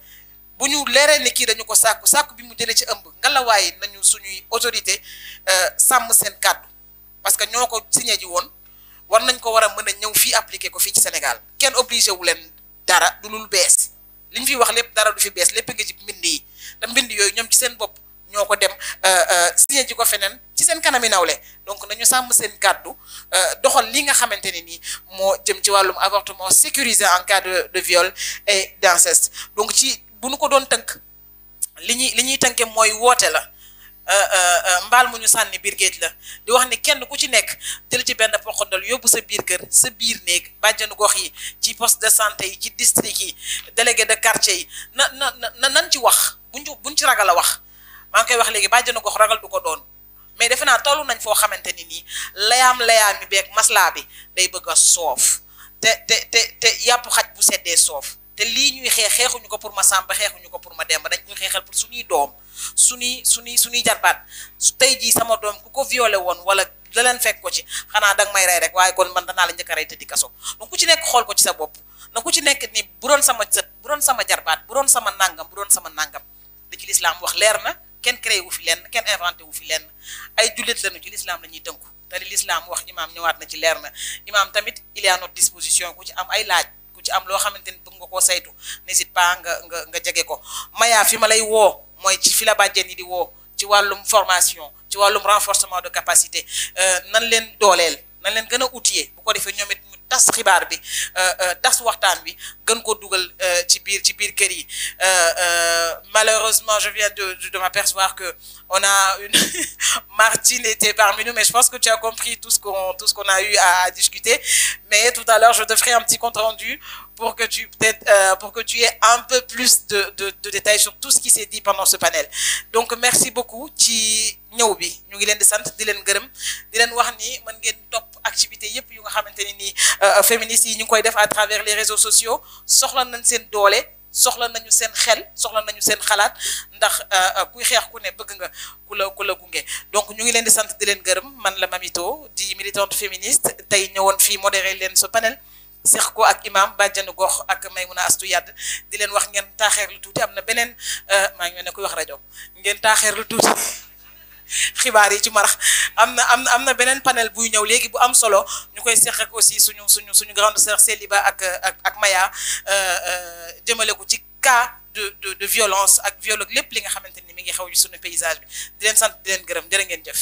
bu ñu leeree ni kii dañu ko sàkku bi mu jëlee ci ëmb ngalawaay nañu suñuy autorité sàmm seen kàddu parce que ñoo ko signé ji woon war nañ ko war a mën a ñëw fii appliqué ko fii ci Sénégal kenn obligé wu leen dara du lul bees li ñu fi wax lépp dara du fi bees lépp nga ci mbind yi te mbind yooyu ñoom ci seen bopp ñoo ko dem signé ji ko feneen ci ci seen kanami nawle donc nañu sàmm seen kàddu doxal li nga xamante ne nii moo jëm ci wàllum avortement sécurisé en cas de viol et d'inceste donc ci bu nu ko doon tënk li ñuy tënke mooy woote la mbaal mu ñu sànni biir géej la di wax ni kenn ku ci nekk jël ci benn poxondal yóbbu sa biir kër sa biir néeg bàjjanu gox yi ci poste de santé yi ci district yi délégué de quartier yi nan ci wax buñ ci ragal a wax maa ngi koy wax léegi bàjjanu gox ragal du ko doon mais defe naa tollu nañ foo xamante ni nii layaam mi beeg maslaa bi day bëgg a soof te yàpp xaj bu seddee soof te lii ñuy xeexuñu ko pour ma sàmba xeexuñu ko pour ma demba dañ ñuy xeexal pour suñuy doom suñuy jarbaat tey jii sama doom ku ko violé woon wala la leen fekk ko ci xanaa danga may rey rek waaye kon man danaa la njëkk a rey te di kaso donc ku ci nekk xool ko ci sa bopp na ku ci nekk ni bu doon sama sët bu doon sama jarbaat bu doon sama nangam li ci lislaam wax leer na kenn créé wu fi lenn kenn inventé wu fi lenn ay jullit lañu ci lislaam la ñuy tënku te li lislaam wax imaam ñëwaat na ci leer na imaam tamit il est à notre disposition ku ci am ay laaj ku ci am loo xamante ni bëgg nga koo saytu n'hésite pas nga jege ko Maya fi ma lay woo mooy ci fi la bàjjen yi di woo ci wàllum formation ci wàllum renforcement de capacité nan leen dooleel nan leen gën a outiller bu ko defee ñoom it ñu tas xibaar bi tas waxtaan bi gën ko dugal ci biir kër yi malheureusement je viens de m'apercevoir que on a une Martine était parmi nous mais je pense que tu as compris tout ce qu'on a eu à discuter mais tout à l'heure je te ferai un petit compte rendu pour que tu aies un peu plus de détails sur tout ce qui s'est dit pendant ce panel donc merci beaucoup ci ñëw bi ñu ngi leen di sant di leen gërëm di leen wax ni mën ngeen topp activité yépp yu nga xamante ni nii féministes yi ñu ngi koy def à travers les réseaux sociaux soxla nañ seen doole soxla nañu seen xel soxla nañu seen xalaat ndax kuy xeex ku ne bëgg nga ku la gunge donc ñu ngi leen di sant di leen gërëm man la Mamito di militante féministe tey ñëwoon fii modéré leen ce panel seex ko ak imam bàjjanu gox ak Maymuna Astu Yadd di leen wax ngeen taaxeerlu tuuti am na beneen maa ngi mel ne kuy wax rajo ngeen taaxeerlu tuuti xibaar yi ci marax am na beneen panel buy ñëw léegi bu am solo ñu koy seq ak aussi suñu grande sœur Céliba ak Maya jëmale ko ci cas de violence ak viol ak lépp li nga xamante ni mi ngi xew ci suñu paysage bi di leen sant di leen gërëm jërë ngeen jëf